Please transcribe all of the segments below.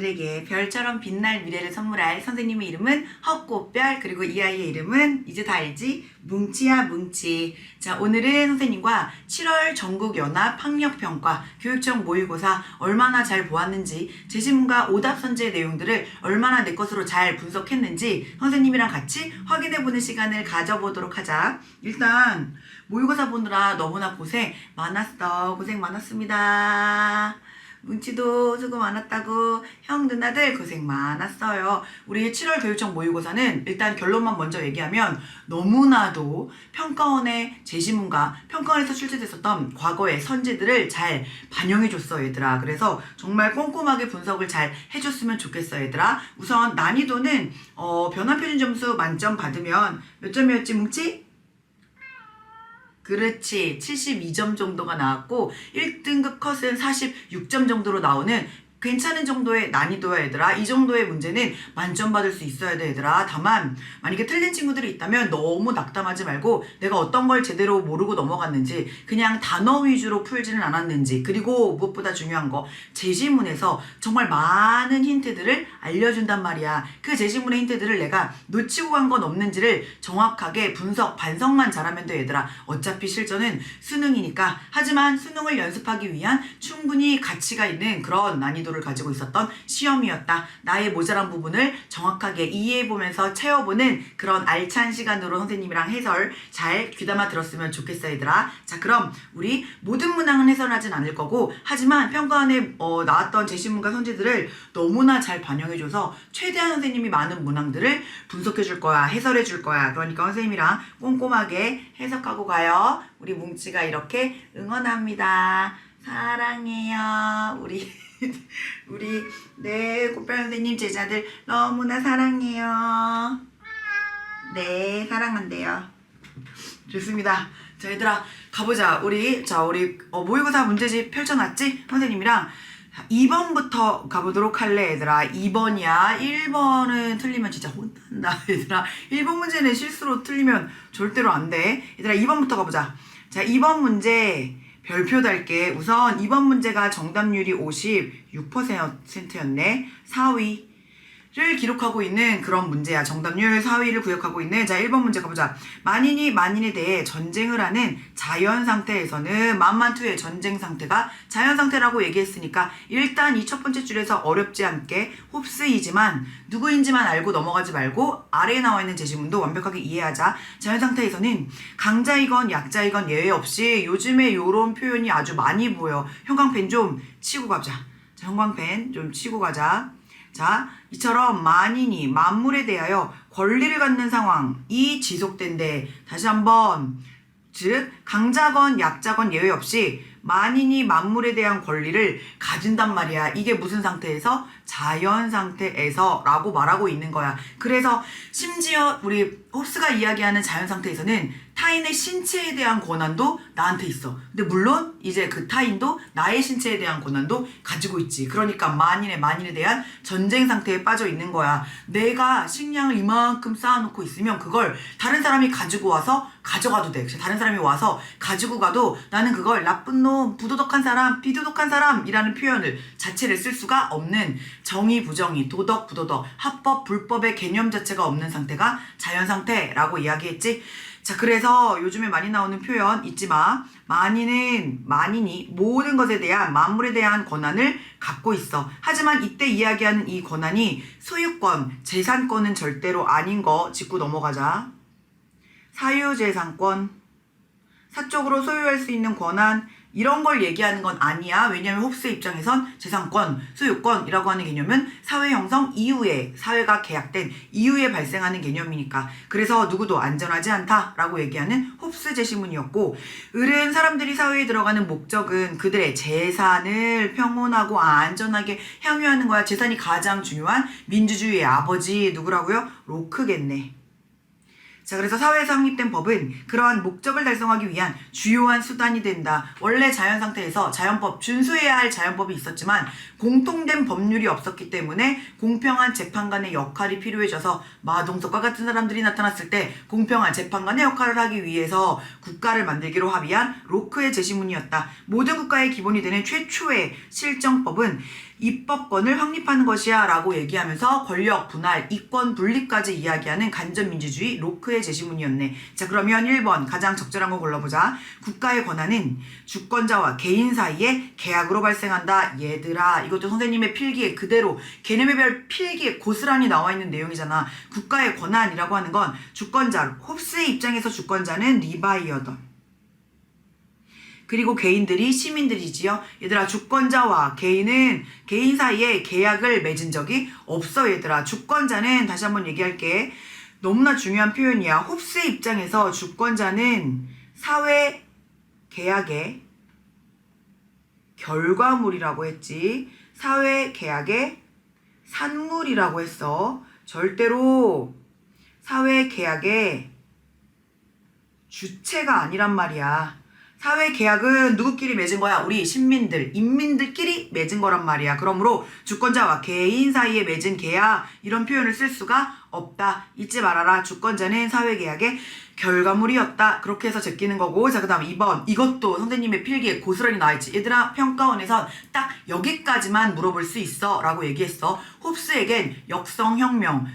아이들에게 별처럼 빛날 미래를 선물할 선생님의 이름은 헛꽃별, 그리고 이 아이의 이름은 이제 다 알지? 뭉치야 뭉치. 자, 오늘은 선생님과 7월 전국연합학력평가 교육청 모의고사 얼마나 잘 보았는지, 제시문과 오답선제 내용들을 얼마나 내 것으로 잘 분석했는지 선생님이랑 같이 확인해보는 시간을 가져보도록 하자. 일단 모의고사 보느라 너무나 고생 많았어. 고생 많았습니다. 뭉치도 수고 많았다고. 형 누나들 고생 많았어요. 우리 7월 교육청 모의고사는 일단 결론만 먼저 얘기하면 너무나도 평가원의 제시문과 평가원에서 출제됐었던 과거의 선지들을 잘 반영해줬어 얘들아. 그래서 정말 꼼꼼하게 분석을 잘 해줬으면 좋겠어 얘들아. 우선 난이도는 변화표준 점수 만점 받으면 몇 점이었지 뭉치? 그렇지. 72점 정도가 나왔고 1등급 컷은 46점 정도로 나오는 괜찮은 정도의 난이도야 얘들아. 이 정도의 문제는 만점 받을 수 있어야 돼 얘들아. 다만 만약에 틀린 친구들이 있다면 너무 낙담하지 말고 내가 어떤 걸 제대로 모르고 넘어갔는지, 그냥 단어 위주로 풀지는 않았는지, 그리고 무엇보다 중요한 거 제시문에서 정말 많은 힌트들을 알려준단 말이야. 그 제시문의 힌트들을 내가 놓치고 간 건 없는지를 정확하게 분석, 반성만 잘하면 돼 얘들아. 어차피 실전은 수능이니까. 하지만 수능을 연습하기 위한 충분히 가치가 있는 그런 난이도를 가지고 있었던 시험이었다. 나의 모자란 부분을 정확하게 이해해보면서 채워보는 그런 알찬 시간으로 선생님이랑 해설 잘 귀담아 들었으면 좋겠어 얘들아. 자, 그럼 우리 모든 문항은 해설하진 않을 거고, 하지만 평가원에 나왔던 제시문과 선지들을 너무나 잘 반영해줘서 최대한 선생님이 많은 문항들을 분석해줄 거야, 해설해줄 거야. 그러니까 선생님이랑 꼼꼼하게 해석하고 가요. 우리 뭉치가 이렇게 응원합니다. 사랑해요. 우리 네 꽃별 선생님 제자들 너무나 사랑해요. 네, 사랑한대요. 좋습니다. 자 얘들아 가보자. 우리 모의고사 문제집 펼쳐놨지? 선생님이랑 2번부터 가보도록 할래 얘들아. 2번이야. 1번은 틀리면 진짜 혼난다 얘들아. 1번 문제는 실수로 틀리면 절대로 안 돼. 얘들아 2번부터 가보자. 자, 2번 문제 별표 달게. 우선 2번 문제가 정답률이 56%였네. 4위를 기록하고 있는 그런 문제야. 정답률 4위를 구역하고 있는. 자, 1번 문제 가보자. 만인에 대해 전쟁을 하는 자연 상태에서는 만만투의 전쟁 상태가 자연 상태라고 얘기했으니까 일단 이 첫 번째 줄에서 어렵지 않게 홉스이지만 누구인지만 알고 넘어가지 말고 아래에 나와 있는 제시문도 완벽하게 이해하자. 자연 상태에서는 강자이건 약자이건 예외 없이 요즘에 요런 표현이 아주 많이 보여. 형광펜 좀 치고 가자. 자, 형광펜 좀 치고 가자. 자, 이처럼 만인이 만물에 대하여 권리를 갖는 상황이 지속된대. 다시 한번, 즉 강자건 약자건 예외 없이 만인이 만물에 대한 권리를 가진단 말이야. 이게 무슨 상태에서? 자연 상태에서 라고 말하고 있는 거야. 그래서 심지어 우리 홉스가 이야기하는 자연 상태에서는 타인의 신체에 대한 권한도 나한테 있어. 근데 물론 이제 그 타인도 나의 신체에 대한 권한도 가지고 있지. 그러니까 만인에 대한 전쟁 상태에 빠져 있는 거야. 내가 식량을 이만큼 쌓아놓고 있으면 그걸 다른 사람이 가지고 와서 가져가도 돼. 다른 사람이 와서 가지고 가도 나는 그걸 나쁜 놈, 부도덕한 사람, 비도덕한 사람이라는 표현을 자체를 쓸 수가 없는, 정의, 부정의, 도덕, 부도덕, 합법, 불법의 개념 자체가 없는 상태가 자연 상태라고 이야기했지. 자, 그래서 요즘에 많이 나오는 표현 잊지 마. 만인이 모든 것에 대한, 만물에 대한 권한을 갖고 있어. 하지만 이때 이야기하는 이 권한이 소유권, 재산권은 절대로 아닌 거 짚고 넘어가자. 사유재산권, 사적으로 소유할 수 있는 권한, 이런 걸 얘기하는 건 아니야. 왜냐하면 홉스 입장에선 재산권, 소유권이라고 하는 개념은 사회 형성 이후에, 사회가 계약된 이후에 발생하는 개념이니까. 그래서 누구도 안전하지 않다라고 얘기하는 홉스 제시문이었고, 을은 사람들이 사회에 들어가는 목적은 그들의 재산을 평온하고 안전하게 향유하는 거야. 재산이 가장 중요한 민주주의의 아버지 누구라고요? 로크겠네. 자, 그래서 사회에서 확립된 법은 그러한 목적을 달성하기 위한 주요한 수단이 된다. 원래 자연 상태에서 자연법, 준수해야 할 자연법이 있었지만 공통된 법률이 없었기 때문에 공평한 재판관의 역할이 필요해져서 마동석과 같은 사람들이 나타났을 때 공평한 재판관의 역할을 하기 위해서 국가를 만들기로 합의한 로크의 제시문이었다. 모든 국가의 기본이 되는 최초의 실정법은 입법권을 확립하는 것이야 라고 얘기하면서 권력 분할, 이권 분립까지 이야기하는 간접민주주의 로크의 제시문이었네. 자, 그러면 1번 가장 적절한 거 골라보자. 국가의 권한은 주권자와 개인 사이에 계약으로 발생한다. 얘들아, 이것도 선생님의 필기에 그대로 개념의 별 필기에 고스란히 나와 있는 내용이잖아. 국가의 권한이라고 하는 건 주권자, 홉스의 입장에서 주권자는 리바이어던, 그리고 개인들이 시민들이지요. 얘들아, 주권자와 개인은 개인 사이에 계약을 맺은 적이 없어. 얘들아, 주권자는 다시 한번 얘기할게. 너무나 중요한 표현이야. 홉스의 입장에서 주권자는 사회 계약의 결과물이라고 했지. 사회 계약의 산물이라고 했어. 절대로 사회 계약의 주체가 아니란 말이야. 사회 계약은 누구끼리 맺은 거야? 우리 시민들, 인민들끼리 맺은 거란 말이야. 그러므로 주권자와 개인 사이에 맺은 계약, 이런 표현을 쓸 수가 없다. 잊지 말아라. 주권자는 사회 계약의 결과물이었다. 그렇게 해서 제끼는 거고. 자, 그 다음 2번. 이것도 선생님의 필기에 고스란히 나와있지. 얘들아, 평가원에선 딱 여기까지만 물어볼 수 있어 라고 얘기했어. 홉스에겐 역성혁명,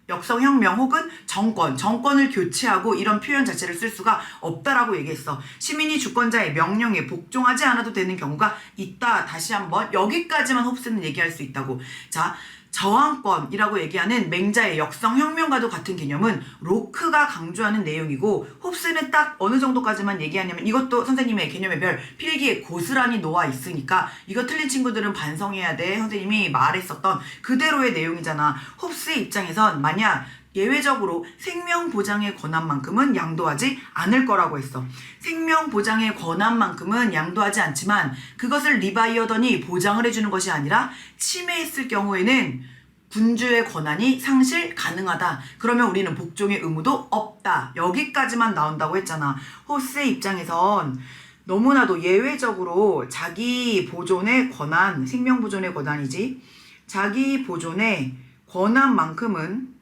역성혁명 혹은 정권을 교체하고 이런 표현 자체를 쓸 수가 없다라고 얘기했어. 시민이 주권자의 명령에 복종하지 않아도 되는 경우가 있다. 다시 한번 여기까지만 홉스는 얘기할 수 있다고. 자, 저항권이라고 얘기하는 맹자의 역성혁명과도 같은 개념은 로크가 강조하는 내용이고, 홉스는 딱 어느 정도까지만 얘기하냐면, 이것도 선생님의 개념의 별 필기에 고스란히 놓아 있으니까 이거 틀린 친구들은 반성해야 돼. 선생님이 말했었던 그대로의 내용이잖아. 홉스의 입장에선 만약 예외적으로 생명보장의 권한만큼은 양도하지 않을 거라고 했어. 생명보장의 권한만큼은 양도하지 않지만 그것을 리바이어던이 보장을 해주는 것이 아니라 침해했을 경우에는 군주의 권한이 상실 가능하다. 그러면 우리는 복종의 의무도 없다. 여기까지만 나온다고 했잖아. 홉스의 입장에선 너무나도 예외적으로 자기 보존의 권한, 생명보존의 권한이지, 자기 보존의 권한만큼은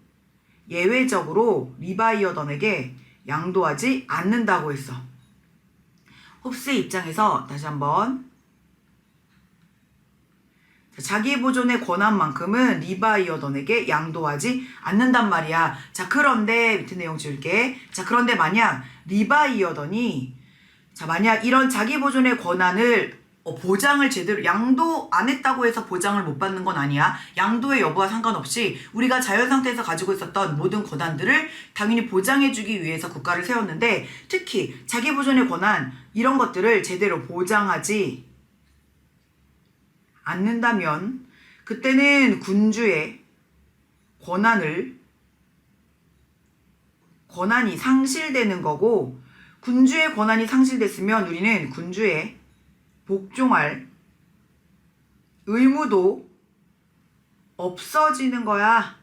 예외적으로 리바이어던에게 양도하지 않는다고 했어. 홉스의 입장에서 다시 한번, 자기 보존의 권한만큼은 리바이어던에게 양도하지 않는단 말이야. 자, 그런데 밑에 내용 지울게. 자, 그런데 만약 리바이어던이, 자, 만약 이런 자기 보존의 권한을 보장을 제대로 양도 안 했다고 해서 보장을 못 받는 건 아니야. 양도의 여부와 상관없이 우리가 자연 상태에서 가지고 있었던 모든 권한들을 당연히 보장해주기 위해서 국가를 세웠는데, 특히 자기 보존의 권한, 이런 것들을 제대로 보장하지 않는다면 그때는 군주의 권한이 상실되는 거고, 군주의 권한이 상실됐으면 우리는 군주의 복종할 의무도 없어지는 거야.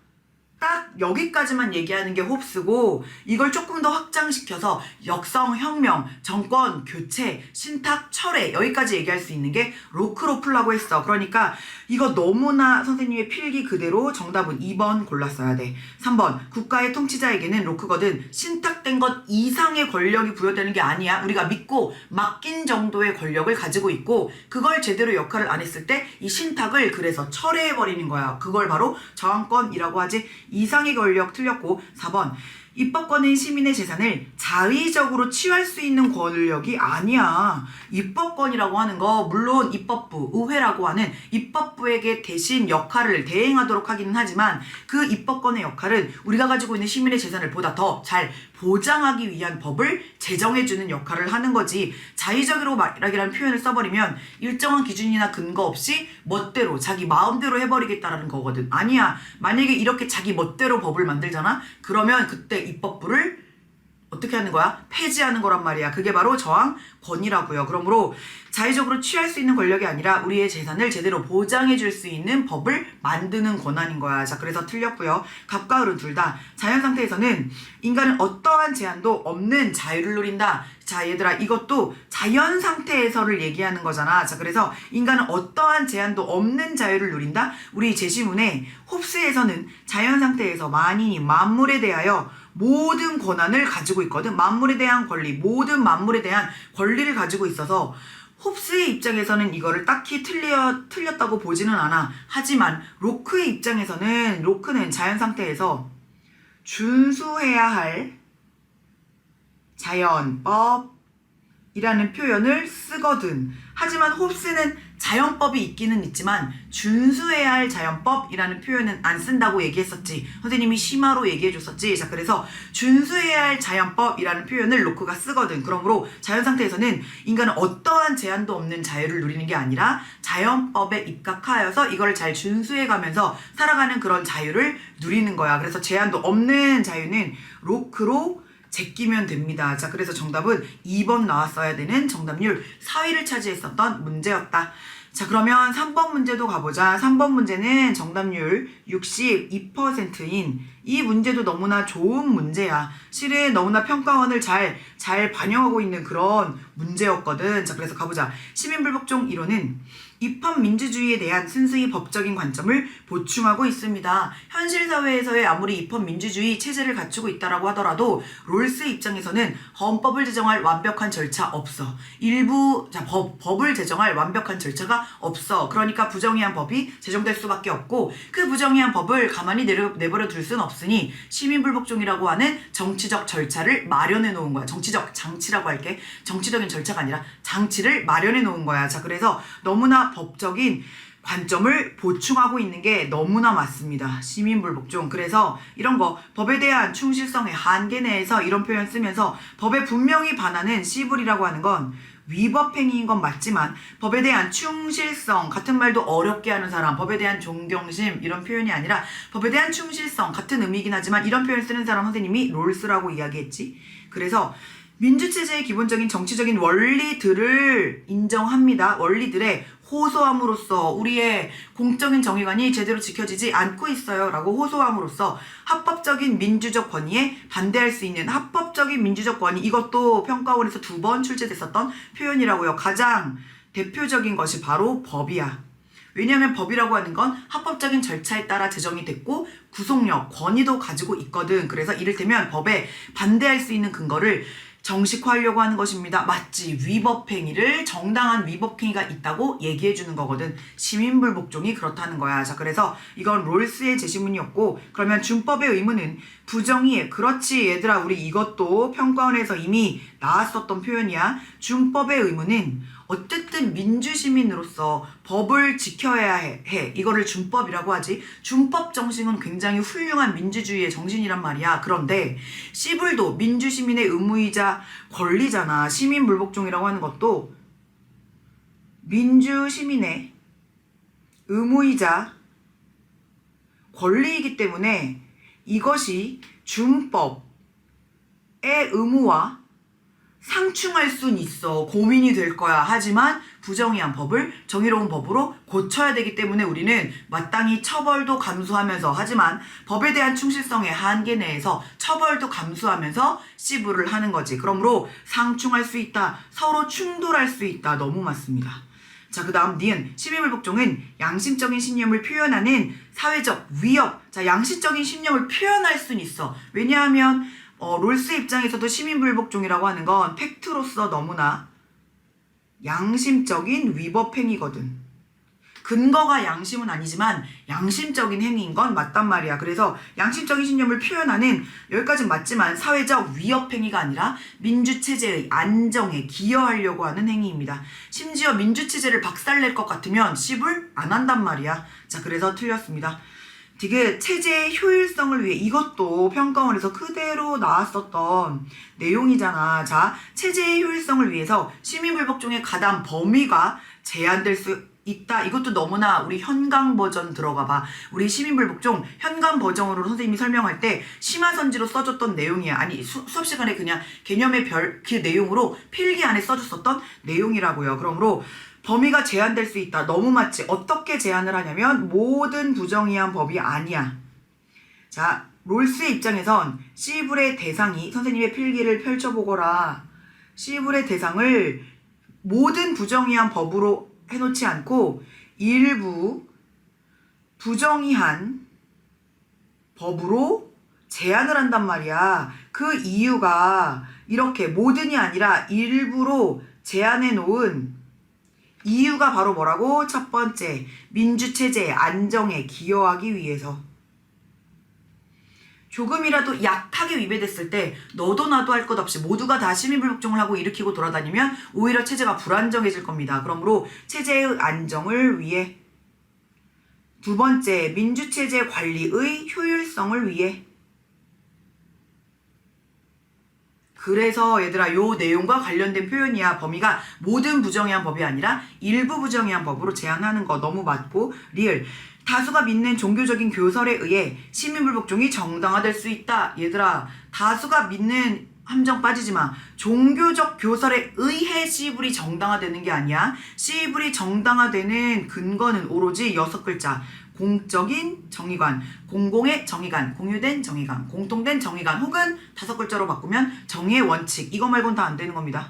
딱 여기까지만 얘기하는 게 홉스고, 이걸 조금 더 확장시켜서 역성혁명, 정권 교체, 신탁 철회, 여기까지 얘기할 수 있는 게 로크로 풀라고 했어. 그러니까 이거 너무나 선생님의 필기 그대로 정답은 2번 골랐어야 돼. 3번, 국가의 통치자에게는 로크거든 신탁된 것 이상의 권력이 부여되는 게 아니야. 우리가 믿고 맡긴 정도의 권력을 가지고 있고, 그걸 제대로 역할을 안 했을 때 이 신탁을 그래서 철회해버리는 거야. 그걸 바로 저항권이라고 하지. 이상의 권력 틀렸고. 4번, 입법권은 시민의 재산을 자의적으로 취할 수 있는 권력이 아니야. 입법권이라고 하는 거 물론 입법부, 의회라고 하는 입법부에게 대신 역할을 대행하도록 하기는 하지만, 그 입법권의 역할은 우리가 가지고 있는 시민의 재산을 보다 더 잘 보장하기 위한 법을 제정해주는 역할을 하는 거지. 자의적으로 말이라는 표현을 써버리면 일정한 기준이나 근거 없이 멋대로 자기 마음대로 해버리겠다라는 거거든. 아니야. 만약에 이렇게 자기 멋대로 법을 만들잖아? 그러면 그때 입법부를 어떻게 하는 거야? 폐지하는 거란 말이야. 그게 바로 저항권이라고요. 그러므로 자의적으로 취할 수 있는 권력이 아니라 우리의 재산을 제대로 보장해 줄 수 있는 법을 만드는 권한인 거야. 자, 그래서 틀렸고요. 갑과 을은 둘 다 자연 상태에서는 인간은 어떠한 제한도 없는 자유를 누린다. 자, 얘들아, 이것도 자연 상태에서를 얘기하는 거잖아. 자, 그래서 인간은 어떠한 제한도 없는 자유를 누린다. 우리 제시문에 홉스에서는 자연 상태에서 만인이 만물에 대하여 모든 권한을 가지고 있거든. 만물에 대한 권리, 모든 만물에 대한 권리를 가지고 있어서 홉스의 입장에서는 이거를 딱히 틀렸다고 보지는 않아. 하지만 로크의 입장에서는 로크는 자연 상태에서 준수해야 할 자연법이라는 표현을 쓰거든. 하지만 홉스는 자연법이 있기는 있지만 준수해야 할 자연법이라는 표현은 안 쓴다고 얘기했었지. 선생님이 심화로 얘기해줬었지. 자, 그래서 준수해야 할 자연법이라는 표현을 로크가 쓰거든. 그러므로 자연 상태에서는 인간은 어떠한 제한도 없는 자유를 누리는 게 아니라 자연법에 입각하여서 이걸 잘 준수해가면서 살아가는 그런 자유를 누리는 거야. 그래서 제한도 없는 자유는 로크로 제끼면 됩니다. 자, 그래서 정답은 2번 나왔어야 되는 정답률 4위를 차지했었던 문제였다. 자, 그러면 3번 문제도 가보자. 3번 문제는 정답률 62%인 이 문제도 너무나 좋은 문제야. 실은 너무나 평가원을 잘 반영하고 있는 그런 문제였거든. 자, 그래서 가보자. 시민불복종 이론은 입헌민주주의에 대한 순수히 법적인 관점을 보충하고 있습니다. 현실 사회에서의 아무리 입헌민주주의 체제를 갖추고 있다라고 하더라도 롤스 입장에서는 헌법을 제정할 완벽한 절차 없어. 법을 제정할 완벽한 절차가 없어. 그러니까 부정의한 법이 제정될 수밖에 없고 그 부정의한 법을 가만히 내버려 둘 수는 없으니 시민불복종이라고 하는 정치적 절차를 마련해 놓은 거야. 정치적 장치라고 할게. 정치적인 절차가 아니라 장치를 마련해 놓은 거야. 자, 그래서 너무나 법적인 관점을 보충하고 있는 게 너무나 맞습니다. 시민불복종. 그래서 이런 거 법에 대한 충실성의 한계 내에서 이런 표현 쓰면서 법에 분명히 반하는 시불이라고 하는 건 위법행위인 건 맞지만 법에 대한 충실성 같은 말도 어렵게 하는 사람, 법에 대한 존경심 이런 표현이 아니라 법에 대한 충실성 같은 의미이긴 하지만 이런 표현 쓰는 사람 선생님이 롤스라고 이야기했지. 그래서 민주체제의 기본적인 정치적인 원리들을 인정합니다. 원리들에 호소함으로써 우리의 공적인 정의관이 제대로 지켜지지 않고 있어요 라고 호소함으로써 합법적인 민주적 권위에 반대할 수 있는 합법적인 민주적 권위, 이것도 평가원에서 2번 출제됐었던 표현이라고요. 가장 대표적인 것이 바로 법이야. 왜냐하면 법이라고 하는 건 합법적인 절차에 따라 제정이 됐고 구속력, 권위도 가지고 있거든. 그래서 이를테면 법에 반대할 수 있는 근거를 정식화하려고 하는 것입니다. 맞지? 위법행위를 정당한 위법행위가 있다고 얘기해주는 거거든. 시민불복종이 그렇다는 거야. 자, 그래서 이건 롤스의 제시문이었고 그러면 준법의 의무는 부정의에 그렇지 얘들아 우리 이것도 평가원에서 이미 나왔었던 표현이야. 준법의 의무는 어쨌든 민주시민으로서 법을 지켜야 해. 이거를 준법이라고 하지. 준법 정신은 굉장히 훌륭한 민주주의의 정신이란 말이야. 그런데 시불도 민주시민의 의무이자 권리잖아. 시민불복종이라고 하는 것도 민주시민의 의무이자 권리이기 때문에 이것이 준법의 의무와 상충할 순 있어. 고민이 될 거야. 하지만 부정의한 법을 정의로운 법으로 고쳐야 되기 때문에 우리는 마땅히 처벌도 감수하면서 하지만 법에 대한 충실성의 한계 내에서 처벌도 감수하면서 시부를 하는 거지. 그러므로 상충할 수 있다. 서로 충돌할 수 있다. 너무 맞습니다. 자, 그 다음 니은 시민불복종은 양심적인 신념을 표현하는 사회적 위협. 자, 양심적인 신념을 표현할 순 있어. 왜냐하면 롤스 입장에서도 시민불복종이라고 하는 건 팩트로서 너무나 양심적인 위법행위거든. 근거가 양심은 아니지만 양심적인 행위인 건 맞단 말이야. 그래서 양심적인 신념을 표현하는 여기까지는 맞지만 사회적 위협행위가 아니라 민주체제의 안정에 기여하려고 하는 행위입니다. 심지어 민주체제를 박살낼 것 같으면 시불 안 한단 말이야. 자, 그래서 틀렸습니다. 디귿 체제의 효율성을 위해 이것도 평가원에서 그대로 나왔었던 내용이잖아. 자, 체제의 효율성을 위해서 시민불복종의 가담 범위가 제한될 수 있다. 이것도 너무나 우리 현강 버전 들어가 봐. 우리 시민불복종 현강 버전으로 선생님이 설명할 때 심화선지로 써줬던 내용이야. 아니 수업 시간에 그냥 개념의 그 내용으로 필기 안에 써줬었던 내용이라고요. 그러므로 범위가 제한될 수 있다. 너무 맞지? 어떻게 제한을 하냐면 모든 부정의한 법이 아니야. 자, 롤스의 입장에선 시불의 대상이 선생님의 필기를 펼쳐보거라. 시불의 대상을 모든 부정의한 법으로 해놓지 않고 일부 부정의한 법으로 제한을 한단 말이야. 그 이유가 이렇게 모든이 아니라 일부로 제한해 놓은 이유가 바로 뭐라고? 첫 번째, 민주체제의 안정에 기여하기 위해서. 조금이라도 약하게 위배됐을 때 너도 나도 할 것 없이 모두가 다 시민불복종을 하고 일으키고 돌아다니면 오히려 체제가 불안정해질 겁니다. 그러므로 체제의 안정을 위해. 두 번째, 민주체제 관리의 효율성을 위해. 그래서 얘들아 요 내용과 관련된 표현이야. 범위가 모든 부정의한 법이 아니라 일부 부정의한 법으로 제한하는 거 너무 맞고 리을. 다수가 믿는 종교적인 교설에 의해 시민불복종이 정당화될 수 있다. 얘들아 다수가 믿는 함정 빠지지 마. 종교적 교설에 의해 시불이 정당화되는 게 아니야. 시불이 정당화되는 근거는 오로지 6글자. 공적인 정의관, 공공의 정의관, 공유된 정의관, 공통된 정의관 혹은 5글자로 바꾸면 정의의 원칙. 이거 말고는 다 안 되는 겁니다.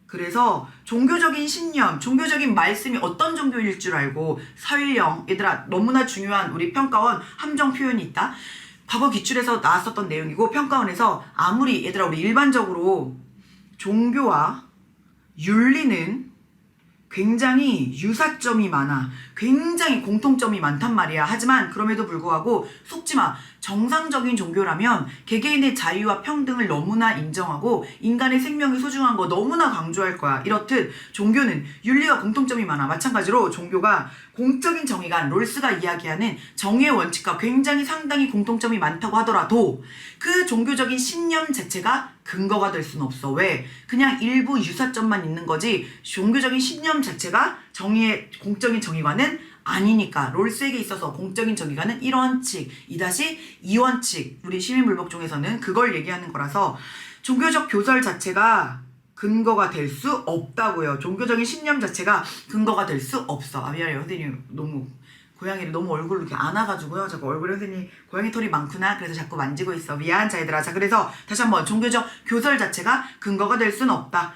그래서 종교적인 신념, 종교적인 말씀이 어떤 종교일 줄 알고 설령 얘들아 너무나 중요한 우리 평가원 함정 표현이 있다. 과거 기출에서 나왔었던 내용이고 평가원에서 아무리 얘들아 우리 일반적으로 종교와 윤리는 굉장히 유사점이 많아. 굉장히 공통점이 많단 말이야. 하지만 그럼에도 불구하고 속지마. 정상적인 종교라면 개개인의 자유와 평등을 너무나 인정하고 인간의 생명이 소중한 거 너무나 강조할 거야. 이렇듯 종교는 윤리와 공통점이 많아. 마찬가지로 종교가 공적인 정의관 롤스가 이야기하는 정의의 원칙과 굉장히 상당히 공통점이 많다고 하더라도 그 종교적인 신념 자체가 근거가 될 수는 없어. 왜? 그냥 일부 유사점만 있는 거지 종교적인 신념 자체가 정의의 공적인 정의관은 아니니까. 롤스에게 있어서 공적인 정의관은 1원칙, 2원칙 우리 시민불복종에서는 그걸 얘기하는 거라서 종교적 교설 자체가 근거가 될 수 없다고요. 종교적인 신념 자체가 근거가 될 수 없어. 아 미안해요. 선생님 너무 고양이를 너무 얼굴로 이렇게 안아가지고요. 자꾸 얼굴에 선생님 고양이 털이 많구나. 그래서 자꾸 만지고 있어. 미안 자 얘들아. 자 그래서 다시 한번 종교적 교설 자체가 근거가 될 수는 없다.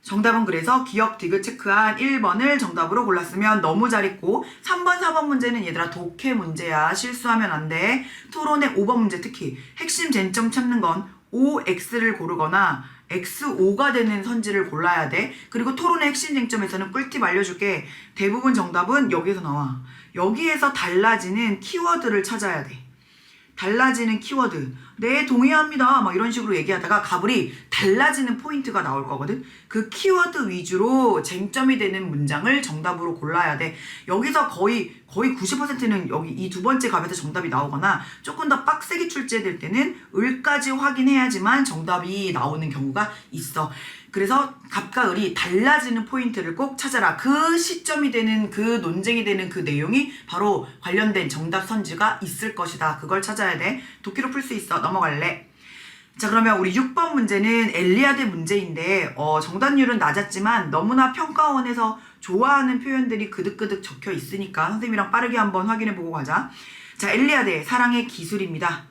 정답은 그래서 기억 디귿 체크한 1번을 정답으로 골랐으면 너무 잘했고 3번 4번 문제는 얘들아 독해 문제야. 실수하면 안 돼. 토론의 5번 문제 특히 핵심 쟁점 찾는 건 OX를 고르거나 X5가 되는 선지를 골라야 돼. 그리고 토론의 핵심 쟁점에서는 꿀팁 알려줄게. 대부분 정답은 여기서 나와. 여기에서 달라지는 키워드를 찾아야 돼. 달라지는 키워드. 네 동의합니다 막 이런 식으로 얘기하다가 가불이 달라지는 포인트가 나올 거거든. 그 키워드 위주로 쟁점이 되는 문장을 정답으로 골라야 돼. 여기서 거의 90%는 여기 이 두 번째 갑에서 정답이 나오거나 조금 더 빡세게 출제될 때는 을까지 확인해야지만 정답이 나오는 경우가 있어. 그래서 갑과 을이 달라지는 포인트를 꼭 찾아라. 그 시점이 되는 그 논쟁이 되는 그 내용이 바로 관련된 정답 선지가 있을 것이다. 그걸 찾아야 돼. 도끼로 풀 수 있어. 넘어갈래. 자 그러면 우리 6번 문제는 엘리아드 문제인데 정답률은 낮았지만 너무나 평가원에서 좋아하는 표현들이 그득그득 적혀 있으니까 선생님이랑 빠르게 한번 확인해보고 가자. 자 엘리아드의 사랑의 기술입니다.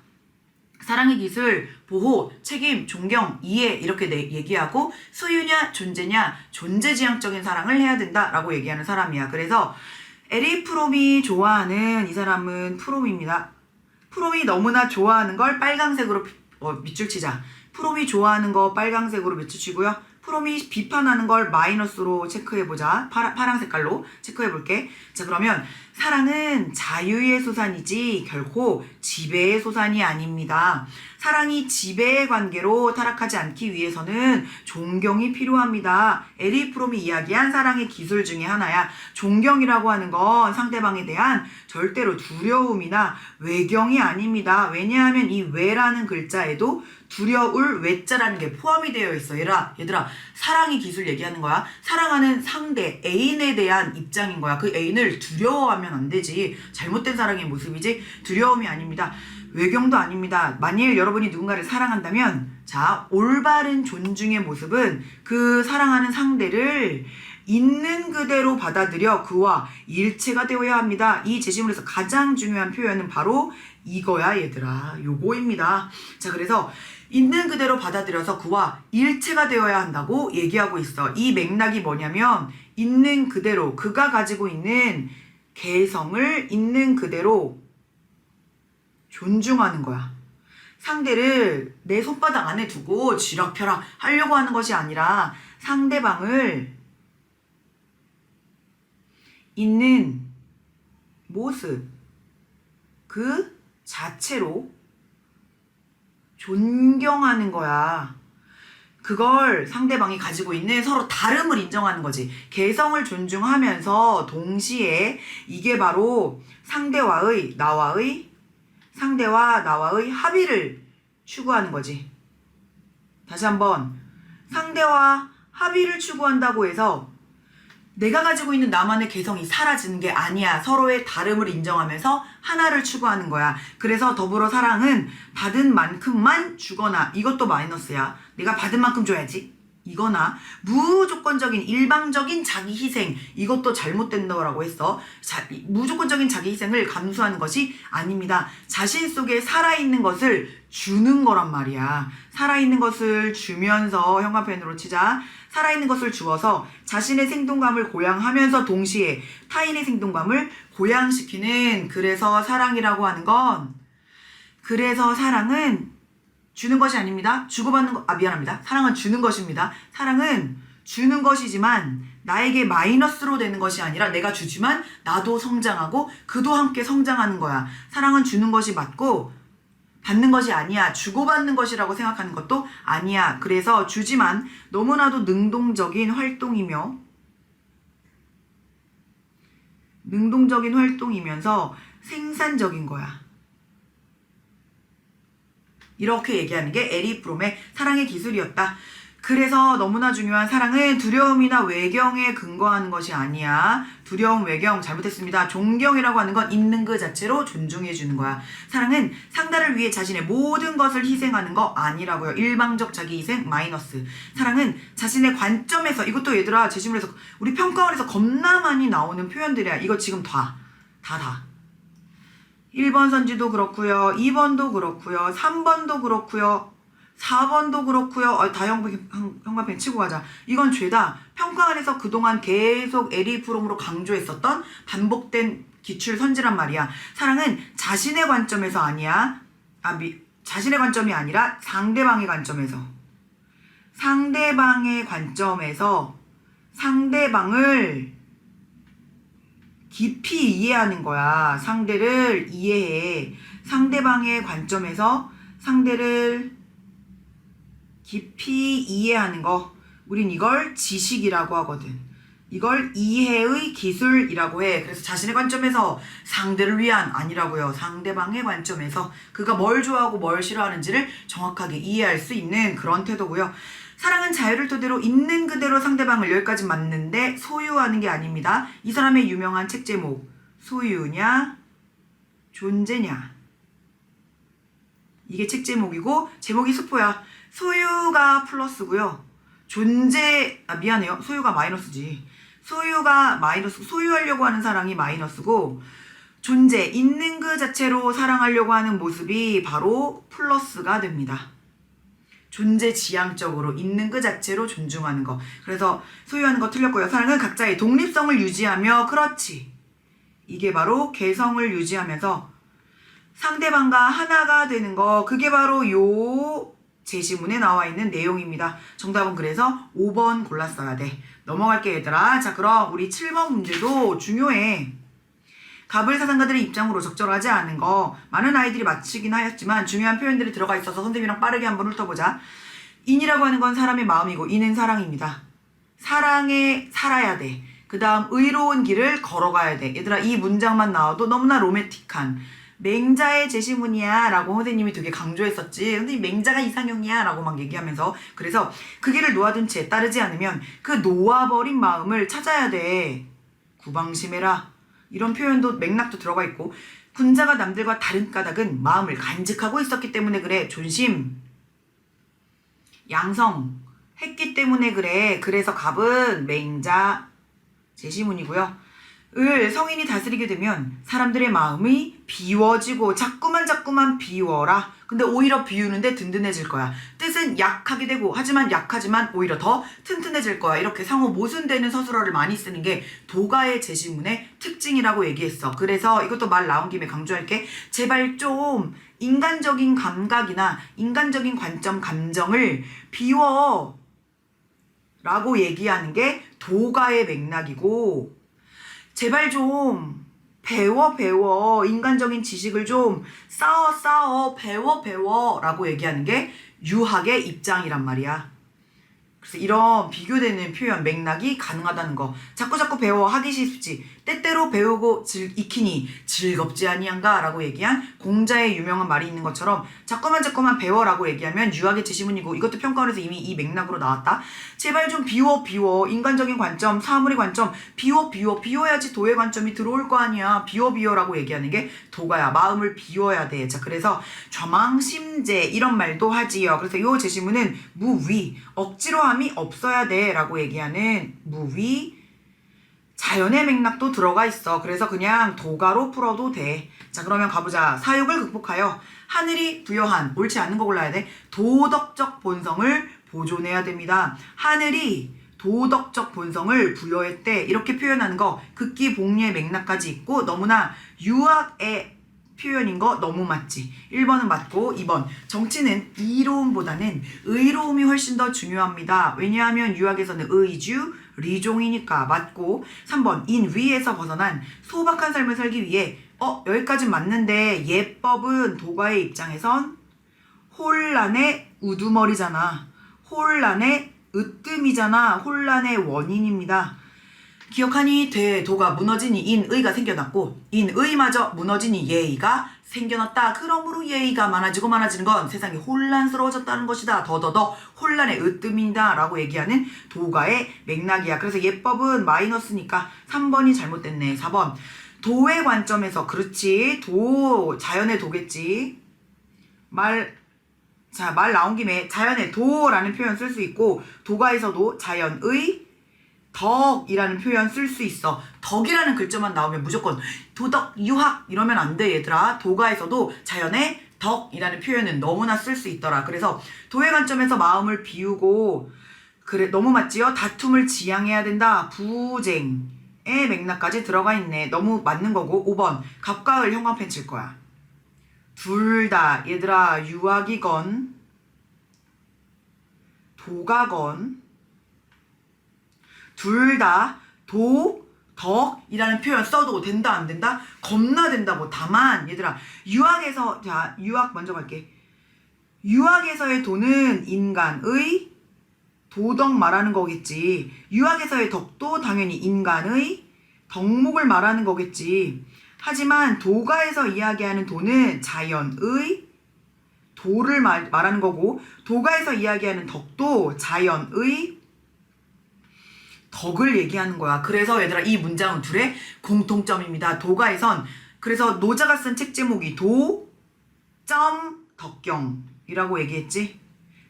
사랑의 기술, 보호, 책임, 존경, 이해 이렇게 얘기하고 소유냐 존재냐 존재지향적인 사랑을 해야 된다라고 얘기하는 사람이야. 그래서 에릭 프롬이 좋아하는 이 사람은 프롬입니다. 프롬이 너무나 좋아하는 걸 빨강색으로 밑줄 치자. 프롬이 좋아하는 거 빨강색으로 밑줄 치고요. 프롬이 비판하는 걸 마이너스로 체크해보자. 파랑 색깔로 체크해볼게. 자 그러면 사랑은 자유의 소산이지 결코 지배의 소산이 아닙니다. 사랑이 지배의 관계로 타락하지 않기 위해서는 존경이 필요합니다. 에릭 프롬이 이야기한 사랑의 기술 중에 하나야. 존경이라고 하는 건 상대방에 대한 절대로 두려움이나 외경이 아닙니다. 왜냐하면 이 외라는 글자에도 두려울 외자라는 게 포함이 되어 있어. 얘들아 사랑의 기술 얘기하는 거야. 사랑하는 상대 애인에 대한 입장인 거야. 그 애인을 두려워하면 안 되지. 잘못된 사랑의 모습이지 두려움이 아닙니다. 외경도 아닙니다. 만일 여러분이 누군가를 사랑한다면 자 올바른 존중의 모습은 그 사랑하는 상대를 있는 그대로 받아들여 그와 일체가 되어야 합니다. 이 제시문에서 가장 중요한 표현은 바로 이거야 얘들아. 요거입니다. 자 그래서 있는 그대로 받아들여서 그와 일체가 되어야 한다고 얘기하고 있어. 이 맥락이 뭐냐면 있는 그대로 그가 가지고 있는 개성을 있는 그대로 존중하는 거야. 상대를 내 손바닥 안에 두고 쥐락펴락 하려고 하는 것이 아니라 상대방을 있는 모습 그 자체로 존경하는 거야. 그걸 상대방이 가지고 있는 서로 다름을 인정하는 거지. 개성을 존중하면서 동시에 이게 바로 상대와 나와의 합의를 추구하는 거지. 다시 한번, 상대와 합의를 추구한다고 해서 내가 가지고 있는 나만의 개성이 사라지는 게 아니야. 서로의 다름을 인정하면서 하나를 추구하는 거야. 그래서 더불어 사랑은 받은 만큼만 주거나, 이것도 마이너스야. 내가 받은 만큼 줘야지. 이거나 무조건적인 일방적인 자기 희생, 이것도 잘못된다고 했어. 무조건적인 자기 희생을 감수하는 것이 아닙니다. 자신 속에 살아있는 것을 주는 거란 말이야. 살아있는 것을 주면서, 형광펜으로 치자. 살아있는 것을 주어서 자신의 생동감을 고양하면서 동시에 타인의 생동감을 고양시키는, 그래서 사랑이라고 하는 건, 그래서 사랑은 주는 것이 아닙니다. 주고받는 거, 미안합니다. 사랑은 주는 것입니다. 사랑은 주는 것이지만 나에게 마이너스로 되는 것이 아니라 내가 주지만 나도 성장하고 그도 함께 성장하는 거야. 사랑은 주는 것이 맞고 받는 것이 아니야. 주고받는 것이라고 생각하는 것도 아니야. 그래서 주지만 너무나도 능동적인 활동이면서 생산적인 거야. 이렇게 얘기하는 게 에리 프롬의 사랑의 기술이었다. 그래서 너무나 중요한 사랑은 두려움이나 외경에 근거하는 것이 아니야. 두려움, 외경 잘못했습니다. 존경이라고 하는 건 있는 그 자체로 존중해 주는 거야. 사랑은 상대를 위해 자신의 모든 것을 희생하는 거 아니라고요. 일방적 자기 희생 마이너스. 사랑은 자신의 관점에서, 이것도 얘들아 제시문에서 우리 평가원에서 겁나 많이 나오는 표현들이야. 이거 지금 다 1번 선지도 그렇고요. 2번도 그렇고요. 3번도 그렇고요. 4번도 그렇고요. 다 형광펜 치고 가자. 이건 죄다. 평가원에서 그동안 계속 에리 프롬으로 강조했었던 반복된 기출 선지란 말이야. 사랑은 자신의 관점에서 아니야. 자신의 관점이 아니라 상대방의 관점에서 상대방을 깊이 이해하는 거야. 상대를 이해해. 상대방의 관점에서 상대를 깊이 이해하는 거. 우린 이걸 지식이라고 하거든. 이걸 이해의 기술이라고 해. 그래서 자신의 관점에서 상대를 위한 아니라고요. 상대방의 관점에서 그가 뭘 좋아하고 뭘 싫어하는지를 정확하게 이해할 수 있는 그런 태도고요. 사랑은 자유를 토대로 있는 그대로 상대방을 여기까지 맞는데 소유하는 게 아닙니다. 이 사람의 유명한 책 제목, 소유냐 존재냐, 이게 책 제목이고 제목이 스포야. 소유가 플러스고요. 미안해요. 소유가 마이너스지. 소유가 마이너스, 소유하려고 하는 사랑이 마이너스고, 존재, 있는 그 자체로 사랑하려고 하는 모습이 바로 플러스가 됩니다. 존재 지향적으로 있는 그 자체로 존중하는 거. 그래서 소유하는 거 틀렸고요. 사랑은 각자의 독립성을 유지하며, 그렇지. 이게 바로 개성을 유지하면서 상대방과 하나가 되는 거. 그게 바로 요 제시문에 나와 있는 내용입니다. 정답은 그래서 5번 골랐어야 돼. 넘어갈게 얘들아. 자, 그럼 우리 7번 문제도 중요해. 갑을 사상가들의 입장으로 적절하지 않은 거 많은 아이들이 맞히긴 하였지만 중요한 표현들이 들어가 있어서 선생님이랑 빠르게 한번 훑어보자. 인이라고 하는 건 사람의 마음이고 인은 사랑입니다. 사랑에 살아야 돼. 그 다음 의로운 길을 걸어가야 돼. 얘들아, 이 문장만 나와도 너무나 로맨틱한 맹자의 제시문이야 라고 선생님이 되게 강조했었지. 선생님 맹자가 이상형이야 라고 막 얘기하면서. 그래서 그 길을 놓아둔 채 따르지 않으면 그 놓아버린 마음을 찾아야 돼. 구방심해라. 이런 표현도 맥락도 들어가 있고, 군자가 남들과 다른 까닭은 마음을 간직하고 있었기 때문에 그래. 존심 양성 했기 때문에 그래. 그래서 갑은 맹자 제시문이고요. 을 성인이 다스리게 되면 사람들의 마음이 비워지고 자꾸만 비워라. 근데 오히려 비우는데 든든해질 거야. 뜻은 약하게 되고 하지만 약하지만 오히려 더 튼튼해질 거야. 이렇게 상호 모순되는 서술어를 많이 쓰는 게 도가의 제시문의 특징이라고 얘기했어. 그래서 이것도 말 나온 김에 강조할게. 제발 좀 인간적인 감각이나 인간적인 관점, 감정을 비워 라고 얘기하는 게 도가의 맥락이고, 제발 좀 배워. 인간적인 지식을 좀 쌓어. 배워. 라고 얘기하는 게 유학의 입장이란 말이야. 그래서 이런 비교되는 표현 맥락이 가능하다는 거. 자꾸 배워 하기 쉽지. 때때로 배우고 익히니 즐겁지 아니한가 라고 얘기한 공자의 유명한 말이 있는 것처럼 자꾸만 배워라고 얘기하면 유학의 지시문이고, 이것도 평가원에서 이미 이 맥락으로 나왔다. 제발 좀 비워. 인간적인 관점, 사물의 관점 비워야지 도의 관점이 들어올 거 아니야. 비워라고 얘기하는 게 도가야. 마음을 비워야 돼. 자, 그래서 좌망심제 이런 말도 하지요. 그래서 요 제시문은 무위, 억지로 함이 없어야 돼 라고 얘기하는 무위, 자연의 맥락도 들어가 있어. 그래서 그냥 도가로 풀어도 돼. 자, 그러면 가보자. 사육을 극복하여 하늘이 부여한, 옳지 않은 거 골라야 돼. 도덕적 본성을 보존해야 됩니다. 하늘이 도덕적 본성을 부여했대. 이렇게 표현하는 거 극기 복리의 맥락까지 있고 너무나 유학의 표현인 거 너무 맞지. 1번은 맞고 2번 정치는 이로움보다는 의로움이 훨씬 더 중요합니다. 왜냐하면 유학에서는 의주, 리종이니까 맞고. 3번 인위에서 벗어난 소박한 삶을 살기 위해 여기까지 맞는데 예법은 도가의 입장에선 혼란의 우두머리잖아. 혼란의 으뜸이잖아. 혼란의 원인입니다. 기억하니 대도가 무너지니 인의가 생겨났고 인의마저 무너지니 예의가 생겨났다. 그러므로 예의가 많아지는 건 세상이 혼란스러워졌다는 것이다. 더더더 혼란의 으뜸이다 라고 얘기하는 도가의 맥락이야. 그래서 예법은 마이너스니까 3번이 잘못됐네. 4번 도의 관점에서, 그렇지, 도 자연의 도겠지. 말 나온 김에 자연의 도라는 표현 쓸 수 있고 도가에서도 자연의 덕이라는 표현 쓸 수 있어. 덕이라는 글자만 나오면 무조건 도덕, 유학 이러면 안 돼 얘들아. 도가에서도 자연의 덕이라는 표현은 너무나 쓸 수 있더라. 그래서 도의 관점에서 마음을 비우고, 그래 너무 맞지요? 다툼을 지양해야 된다. 부쟁의 맥락까지 들어가 있네. 너무 맞는 거고. 5번 갑과을 형광펜 칠 거야. 둘 다 얘들아 유학이건 도가건 둘 다 도, 덕이라는 표현 써도 된다 안 된다? 겁나 된다고. 다만 얘들아 유학에서, 자 유학 먼저 갈게. 유학에서의 도는 인간의 도덕 말하는 거겠지. 유학에서의 덕도 당연히 인간의 덕목을 말하는 거겠지. 하지만 도가에서 이야기하는 도는 자연의 도를 말하는 거고, 도가에서 이야기하는 덕도 자연의 덕을 얘기하는 거야. 그래서 얘들아 이 문장은 둘의 공통점입니다. 도가에선, 그래서 노자가 쓴 책 제목이 도, 덕경이라고 얘기했지.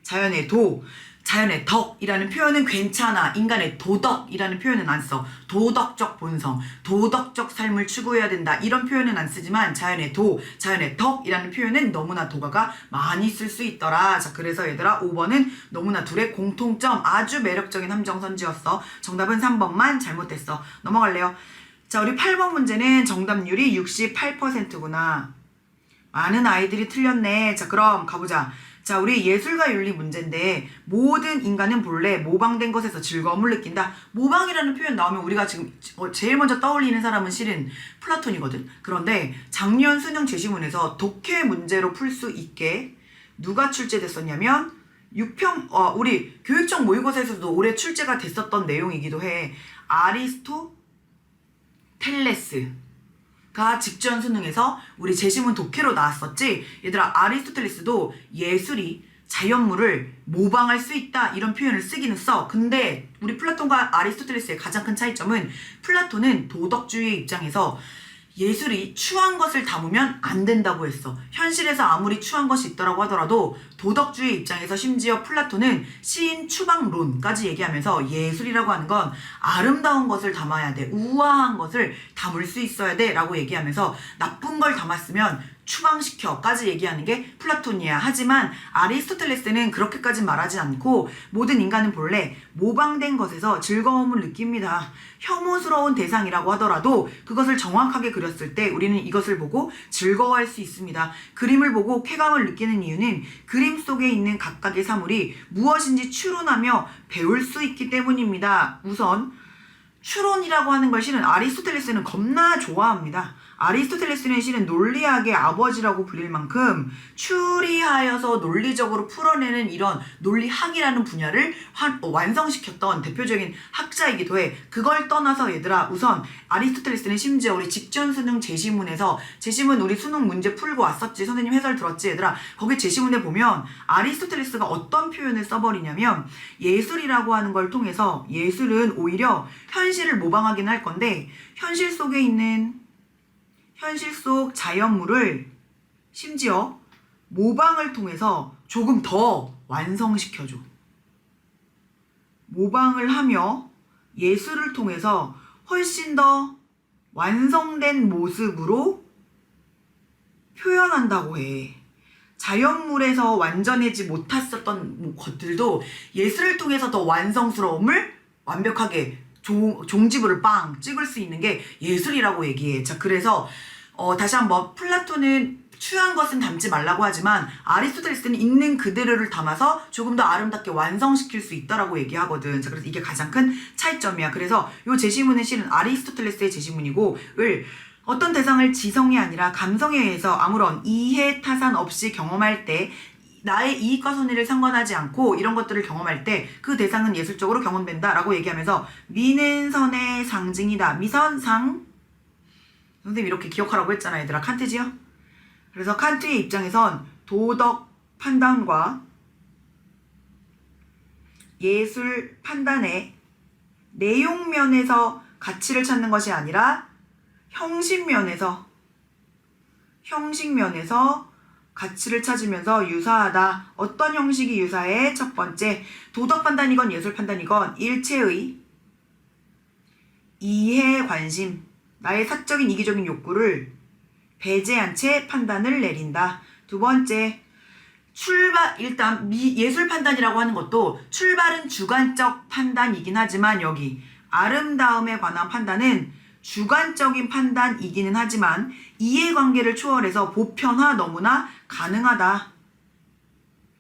자연의 도, 자연의 덕이라는 표현은 괜찮아. 인간의 도덕이라는 표현은 안 써. 도덕적 본성, 도덕적 삶을 추구해야 된다 이런 표현은 안 쓰지만 자연의 도, 자연의 덕이라는 표현은 너무나 도가가 많이 쓸 수 있더라. 자, 그래서 얘들아 5번은 너무나 둘의 공통점, 아주 매력적인 함정선지였어. 정답은 3번만 잘못됐어. 넘어갈래요? 자, 우리 8번 문제는 정답률이 68%구나. 많은 아이들이 틀렸네. 자, 그럼 가보자. 자, 우리 예술과 윤리 문제인데 모든 인간은 본래 모방된 것에서 즐거움을 느낀다. 모방이라는 표현 나오면 우리가 지금 제일 먼저 떠올리는 사람은 실은 플라톤이거든. 그런데 작년 수능 제시문에서 독해 문제로 풀 수 있게 누가 출제됐었냐면 우리 교육청 모의고사에서도 올해 출제가 됐었던 내용이기도 해. 아리스토텔레스가 직전 수능에서 우리 제시문 독해로 나왔었지. 얘들아 아리스토텔레스도 예술이 자연물을 모방할 수 있다 이런 표현을 쓰기는 써. 근데 우리 플라톤과 아리스토텔레스의 가장 큰 차이점은 플라톤은 도덕주의 입장에서 예술이 추한 것을 담으면 안 된다고 했어. 현실에서 아무리 추한 것이 있더라고 하더라도 도덕주의 입장에서 심지어 플라톤은 시인 추방론까지 얘기하면서 예술이라고 하는 건 아름다운 것을 담아야 돼. 우아한 것을 담을 수 있어야 돼 라고 얘기하면서 나쁜 걸 담았으면 추방시켜까지 얘기하는 게 플라톤이야. 하지만 아리스토텔레스는 그렇게까지 말하지 않고 모든 인간은 본래 모방된 것에서 즐거움을 느낍니다. 혐오스러운 대상이라고 하더라도 그것을 정확하게 그렸을 때 우리는 이것을 보고 즐거워할 수 있습니다. 그림을 보고 쾌감을 느끼는 이유는 그림 속에 있는 각각의 사물이 무엇인지 추론하며 배울 수 있기 때문입니다. 우선 추론이라고 하는 걸 실은 아리스토텔레스는 겁나 좋아합니다. 아리스토텔레스는 실은 논리학의 아버지라고 불릴 만큼 추리하여서 논리적으로 풀어내는 이런 논리학이라는 분야를 완성시켰던 대표적인 학자이기도 해. 그걸 떠나서 얘들아, 우선 아리스토텔레스는 심지어 우리 직전수능 제시문에서, 제시문 우리 수능 문제 풀고 왔었지, 선생님 해설 들었지 얘들아, 거기 제시문에 보면 아리스토텔레스가 어떤 표현을 써버리냐면, 예술이라고 하는 걸 통해서, 예술은 오히려 현실을 모방하긴 할 건데 현실 속에 있는, 현실 속 자연물을 심지어 모방을 통해서 조금 더 완성시켜줘. 모방을 하며 예술을 통해서 훨씬 더 완성된 모습으로 표현한다고 해. 자연물에서 완전하지 못했었던 것들도 예술을 통해서 더 완성스러움을 완벽하게 종지부를 빵 찍을 수 있는 게 예술이라고 얘기해. 자, 그래서 다시 한번, 플라톤은 추한 것은 담지 말라고 하지만 아리스토텔레스는 있는 그대로를 담아서 조금 더 아름답게 완성시킬 수 있다라고 얘기하거든. 자, 그래서 이게 가장 큰 차이점이야. 그래서 이 제시문은 실은 아리스토텔레스의 제시문이고, 어떤 대상을 지성이 아니라 감성에 의해서 아무런 이해 타산 없이 경험할 때, 나의 이익과 손해를 상관하지 않고 이런 것들을 경험할 때 그 대상은 예술적으로 경험된다 라고 얘기하면서, 미는 선의 상징이다. 미선상, 선생님 이렇게 기억하라고 했잖아 얘들아. 칸트지요? 그래서 칸트의 입장에선 도덕 판단과 예술 판단의 내용 면에서 가치를 찾는 것이 아니라 형식 면에서 가치를 찾으면서 유사하다. 어떤 형식이 유사해? 첫 번째, 도덕 판단이건 예술 판단이건 일체의 이해 관심, 나의 사적인 이기적인 욕구를 배제한 채 판단을 내린다. 두 번째, 일단 예술 판단이라고 하는 것도 출발은 주관적 판단이긴 하지만, 여기 아름다움에 관한 판단은 주관적인 판단이기는 하지만 이해관계를 초월해서 보편화 너무나 가능하다.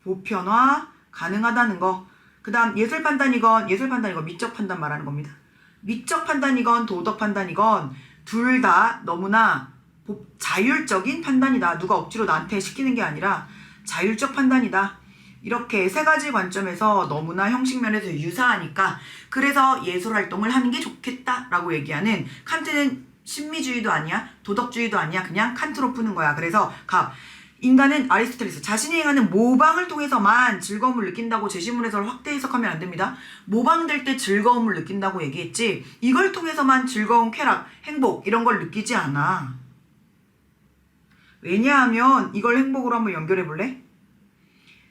보편화 가능하다는 거. 그 다음 예술 판단이건 미적 판단 말하는 겁니다. 미적 판단이건 도덕 판단이건 둘 다 너무나 자율적인 판단이다. 누가 억지로 나한테 시키는 게 아니라 자율적 판단이다. 이렇게 세 가지 관점에서 너무나 형식면에서 유사하니까, 그래서 예술활동을 하는 게 좋겠다라고 얘기하는, 칸트는 신미주의도 아니야, 도덕주의도 아니야, 그냥 칸트로 푸는 거야. 그래서 인간은, 아리스토텔레스, 자신이 행하는 모방을 통해서만 즐거움을 느낀다고 제시문에서 확대 해석하면 안 됩니다. 모방될 때 즐거움을 느낀다고 얘기했지, 이걸 통해서만 즐거움, 쾌락, 행복 이런 걸 느끼지 않아. 왜냐하면 이걸 행복으로 한번 연결해 볼래?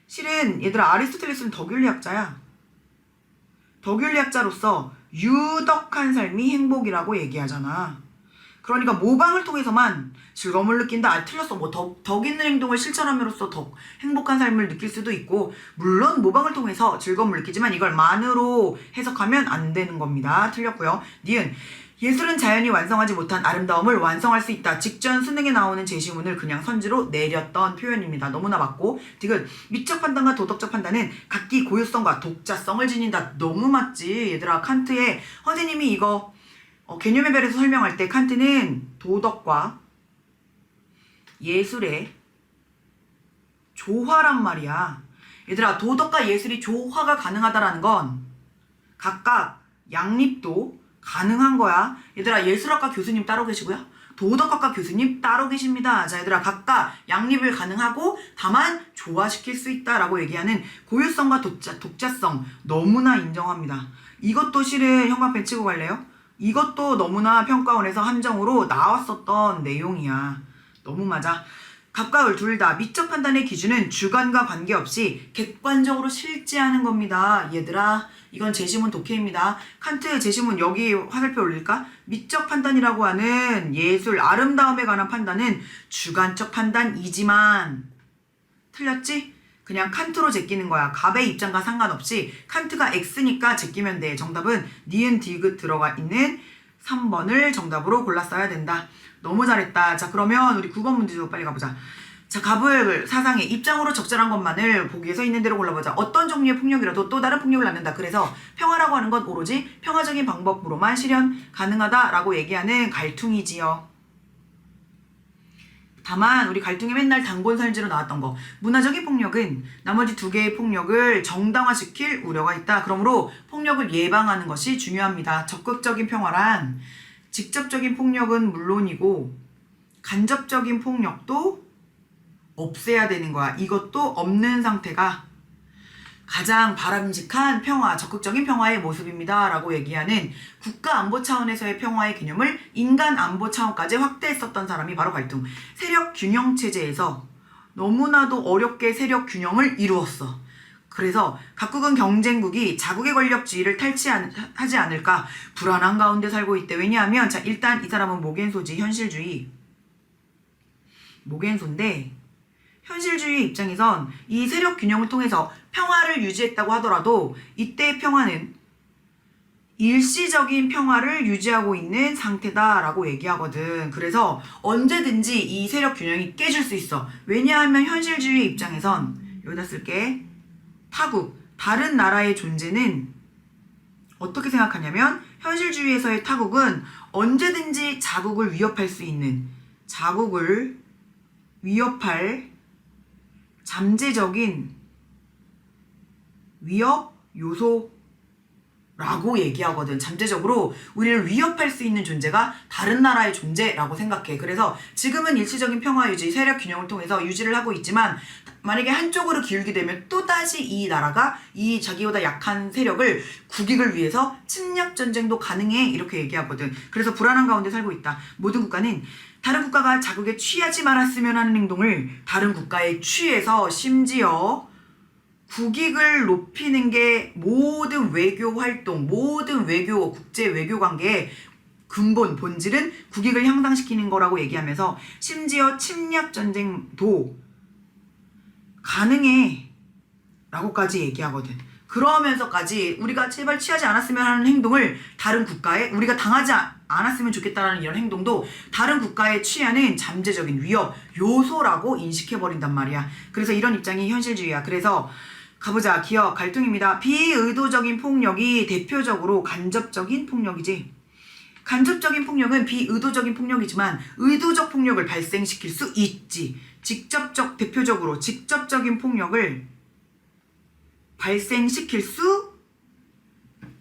실은 얘들아, 아리스토텔레스는 덕윤리학자야. 덕윤리학자로서 유덕한 삶이 행복이라고 얘기하잖아. 그러니까 모방을 통해서만 즐거움을 느낀다. 틀렸어. 뭐 덕 있는 행동을 실천함으로써 더 행복한 삶을 느낄 수도 있고, 물론 모방을 통해서 즐거움을 느끼지만 이걸 만으로 해석하면 안 되는 겁니다. 틀렸고요. 니은, 예술은 자연이 완성하지 못한 아름다움을 완성할 수 있다. 직전 수능에 나오는 제시문을 그냥 선지로 내렸던 표현입니다. 너무나 맞고. 디귿, 미적 판단과 도덕적 판단은 각기 고유성과 독자성을 지닌다. 너무 맞지 얘들아. 칸트의, 선생님이 이거 개념의 별에서 설명할 때 칸트는 도덕과 예술의 조화란 말이야. 얘들아, 도덕과 예술이 조화가 가능하다라는 건 각각 양립도 가능한 거야. 얘들아, 예술학과 교수님 따로 계시고요, 도덕학과 교수님 따로 계십니다. 자, 얘들아, 각각 양립을 가능하고 다만 조화시킬 수 있다라고 얘기하는 고유성과 독자성 너무나 인정합니다. 이것도 실은 형광펜 치고 갈래요? 이것도 너무나 평가원에서 함정으로 나왔었던 내용이야. 너무 맞아. 각각을 둘 다 미적 판단의 기준은 주관과 관계없이 객관적으로 실제하는 겁니다. 얘들아, 이건 제시문 독해입니다. 칸트 제시문 여기 화살표 올릴까? 미적 판단이라고 하는 예술, 아름다움에 관한 판단은 주관적 판단이지만, 틀렸지? 그냥 칸트로 제끼는 거야. 갑의 입장과 상관없이 칸트가 X니까 제끼면 돼. 정답은 니은 디귿 들어가 있는 3번을 정답으로 골랐어야 된다. 너무 잘했다. 자, 그러면 우리 9번 문제도 빨리 가보자. 자, 갑을 사상의 입장으로 적절한 것만을 보기에 서 있는 대로 골라보자. 어떤 종류의 폭력이라도 또 다른 폭력을 낳는다. 그래서 평화라고 하는 건 오로지 평화적인 방법으로만 실현 가능하다라고 얘기하는 갈퉁이지요. 다만 우리 갈퉁이 맨날 단곤살지로 나왔던 거, 문화적인 폭력은 나머지 두 개의 폭력을 정당화시킬 우려가 있다. 그러므로 폭력을 예방하는 것이 중요합니다. 적극적인 평화란 직접적인 폭력은 물론이고 간접적인 폭력도 없애야 되는 거야. 이것도 없는 상태가 가장 바람직한 평화, 적극적인 평화의 모습입니다. 라고 얘기하는 국가안보 차원에서의 평화의 개념을 인간안보 차원까지 확대했었던 사람이 바로 갈퉁. 세력균형체제에서 너무나도 어렵게 세력균형을 이루었어. 그래서 각국은 경쟁국이 자국의 권력 지위를 탈취하지 않을까 불안한 가운데 살고 있대. 왜냐하면 자, 일단 이 사람은 모겐소지, 현실주의. 모겐소인데 현실주의 입장에선 이 세력 균형을 통해서 평화를 유지했다고 하더라도 이때의 평화는 일시적인 평화를 유지하고 있는 상태다라고 얘기하거든. 그래서 언제든지 이 세력 균형이 깨질 수 있어. 왜냐하면 현실주의 입장에선 여기다 쓸게. 타국, 다른 나라의 존재는 어떻게 생각하냐면 현실주의에서의 타국은 언제든지 자국을 위협할 수 있는, 자국을 위협할 잠재적인 위협 요소라고 얘기하거든. 잠재적으로 우리를 위협할 수 있는 존재가 다른 나라의 존재라고 생각해. 그래서 지금은 일시적인 평화 유지, 세력 균형을 통해서 유지를 하고 있지만 만약에 한쪽으로 기울게 되면 또다시 이 나라가 이 자기보다 약한 세력을 국익을 위해서 침략 전쟁도 가능해. 이렇게 얘기하거든. 그래서 불안한 가운데 살고 있다. 모든 국가는 다른 국가가 자국에 취하지 말았으면 하는 행동을 다른 국가에 취해서 심지어 국익을 높이는 게 모든 외교 활동, 모든 외교, 국제 외교 관계의 근본, 본질은 국익을 향상시키는 거라고 얘기하면서 심지어 침략 전쟁도 가능해 라고까지 얘기하거든. 그러면서까지 우리가 제발 취하지 않았으면 하는 행동을 다른 국가에, 우리가 당하지 않았으면 좋겠다라는 이런 행동도 다른 국가에 취하는 잠재적인 위협 요소라고 인식해버린단 말이야. 그래서 이런 입장이 현실주의야. 그래서 가보자. 기억, 갈등입니다. 비의도적인 폭력이 대표적으로 간접적인 폭력이지. 간접적인 폭력은 비의도적인 폭력이지만 의도적 폭력을 발생시킬 수 있지. 대표적으로 직접적인 폭력을 발생시킬 수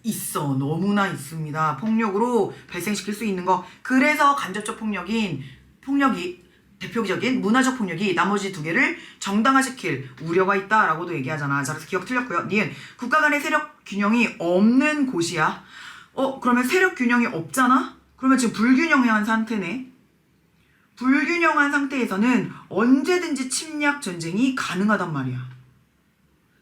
있어. 너무나 있습니다. 폭력으로 발생시킬 수 있는 거. 그래서 간접적 폭력이 대표적인 문화적 폭력이 나머지 두 개를 정당화시킬 우려가 있다라고도 얘기하잖아. 자, 그래서 기억 틀렸고요. 니은 국가 간의 세력 균형이 없는 곳이야. 그러면 세력 균형이 없잖아? 그러면 지금 불균형한 상태네. 불균형한 상태에서는 언제든지 침략 전쟁이 가능하단 말이야.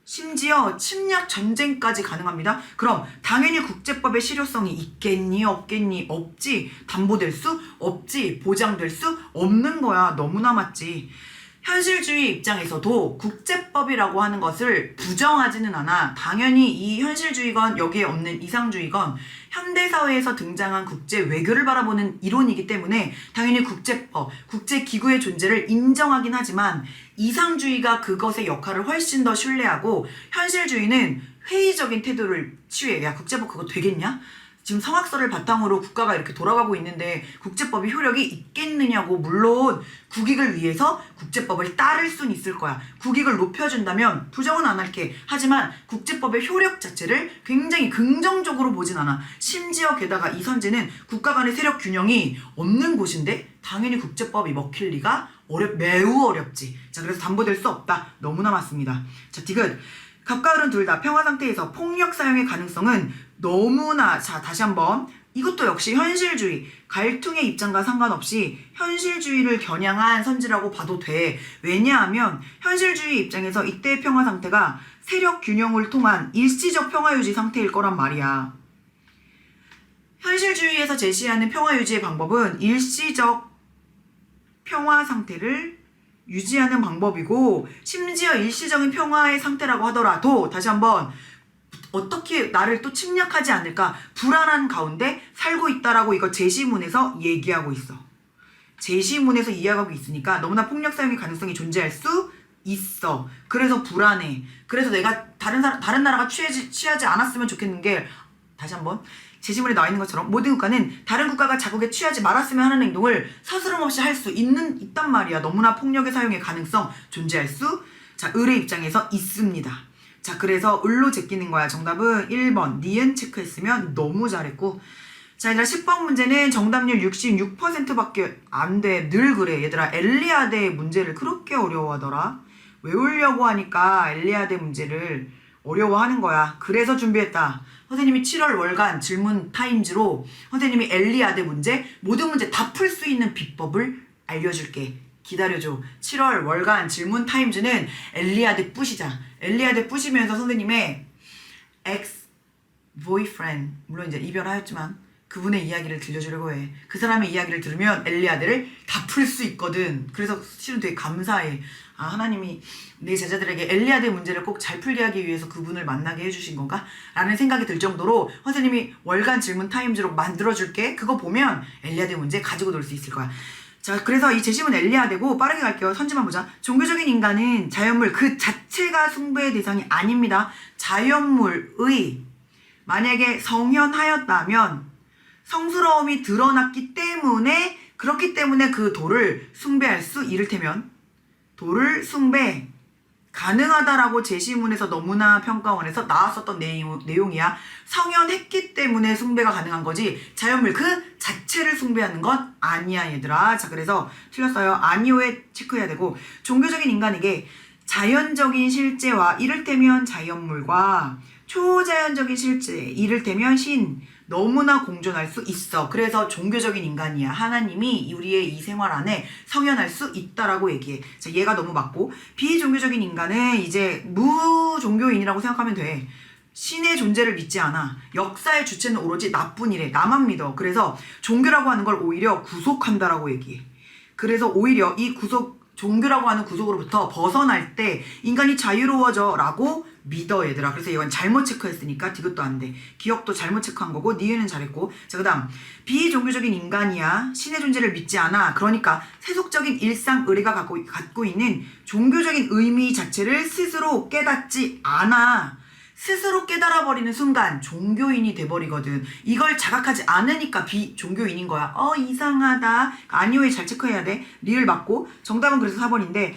심지어 침략 전쟁까지 가능합니다. 그럼 당연히 국제법의 실효성이 있겠니 없겠니? 없지. 담보될 수 없지. 보장될 수 없는 거야. 너무나 맞지. 현실주의 입장에서도 국제법이라고 하는 것을 부정하지는 않아. 당연히 이 현실주의건 여기에 없는 이상주의건 현대사회에서 등장한 국제 외교를 바라보는 이론이기 때문에 당연히 국제법, 국제기구의 존재를 인정하긴 하지만 이상주의가 그것의 역할을 훨씬 더 신뢰하고 현실주의는 회의적인 태도를 취해. 야, 국제법 그거 되겠냐? 지금 성악설을 바탕으로 국가가 이렇게 돌아가고 있는데 국제법이 효력이 있겠느냐고. 물론 국익을 위해서 국제법을 따를 수는 있을 거야. 국익을 높여준다면 부정은 안 할게. 하지만 국제법의 효력 자체를 굉장히 긍정적으로 보진 않아. 심지어 게다가 이 선제는 국가 간의 세력 균형이 없는 곳인데 당연히 국제법이 먹힐 리가 매우 어렵지. 자, 그래서 담보될 수 없다. 너무나 맞습니다. 자, 디귿. 갑과 을은 둘 다 평화 상태에서 폭력 사용의 가능성은 너무나, 자, 다시 한번 이것도 역시 현실주의, 갈퉁의 입장과 상관없이 현실주의를 겨냥한 선지라고 봐도 돼. 왜냐하면 현실주의 입장에서 이때의 평화 상태가 세력 균형을 통한 일시적 평화 유지 상태일 거란 말이야. 현실주의에서 제시하는 평화 유지의 방법은 일시적 평화 상태를 유지하는 방법이고, 심지어 일시적인 평화의 상태라고 하더라도 다시 한번 어떻게 나를 또 침략하지 않을까 불안한 가운데 살고 있다라고 이거 제시문에서 얘기하고 있어. 제시문에서 이해하고 있으니까 너무나 폭력 사용의 가능성이 존재할 수 있어. 그래서 불안해. 그래서 내가 다른 나라가 취하지 않았으면 좋겠는 게, 다시 한번 제시문에 나와 있는 것처럼 모든 국가는 다른 국가가 자국에 취하지 말았으면 하는 행동을 서스럼 없이 할 수 있단 말이야. 너무나 폭력의 사용의 가능성 존재할 수, 자, 을의 입장에서 있습니다. 자, 그래서 을로 제끼는 거야. 정답은 1번 니은 체크했으면 너무 잘했고, 자, 얘들아 10번 문제는 정답률 66%밖에 안 돼. 늘 그래. 얘들아 엘리아드의 문제를 그렇게 어려워하더라. 외우려고 하니까 엘리아드 문제를 어려워하는 거야. 그래서 준비했다. 선생님이 7월 월간 질문 타임즈로 선생님이 엘리아드 문제, 모든 문제 다 풀 수 있는 비법을 알려줄게. 기다려줘. 7월 월간 질문 타임즈는 엘리아드 뿌시자. 엘리아드 뿌시면서 선생님의 ex boyfriend, 물론 이제 이별하였지만 그분의 이야기를 들려주려고 해. 그 사람의 이야기를 들으면 엘리아드를 다 풀 수 있거든. 그래서 실은 되게 감사해. 아, 하나님이 내 제자들에게 엘리아드 문제를 꼭 잘 풀게 하기 위해서 그분을 만나게 해주신 건가? 라는 생각이 들 정도로 선생님이 월간 질문 타임즈로 만들어줄게. 그거 보면 엘리아드 문제 가지고 놀 수 있을 거야. 자, 그래서 이 제시문 엘리아드고 빠르게 갈게요. 선지만 보자. 종교적인 인간은 자연물 그 자체가 숭배의 대상이 아닙니다. 자연물의 만약에 성현하였다면 성스러움이 드러났기 때문에, 그렇기 때문에 그 돌을 숭배할 수, 이를테면 돌을 숭배 가능하다라고 제시문에서 너무나 평가원에서 나왔었던 내용이야. 성현했기 때문에 숭배가 가능한 거지 자연물 그 자체를 숭배하는 건 아니야 얘들아. 자, 그래서 틀렸어요. 아니오에 체크해야 되고, 종교적인 인간에게 자연적인 실제와 이를테면 자연물과 초자연적인 실제, 이를테면 신, 너무나 공존할 수 있어. 그래서 종교적인 인간이야. 하나님이 우리의 이 생활 안에 성현할 수 있다라고 얘기해. 자, 얘가 너무 맞고, 비종교적인 인간은 이제 무종교인이라고 생각하면 돼. 신의 존재를 믿지 않아. 역사의 주체는 오로지 나뿐 이래. 나만 믿어. 그래서 종교라고 하는 걸 오히려 구속한다라고 얘기해. 그래서 오히려 이 종교라고 하는 구속으로부터 벗어날 때 인간이 자유로워져 라고 믿어 얘들아. 그래서 이건 잘못 체크했으니까 디귿도 안 돼. 기억도 잘못 체크한 거고 니은은 잘했고. 자, 그 다음 비종교적인 인간이야. 신의 존재를 믿지 않아. 그러니까 세속적인 일상 의례가 갖고 있는 종교적인 의미 자체를 스스로 깨닫지 않아. 스스로 깨달아버리는 순간 종교인이 돼버리거든. 이걸 자각하지 않으니까 비종교인인 거야. 이상하다. 아니오에 잘 체크해야 돼. 리을 맞고. 정답은 그래서 4번인데,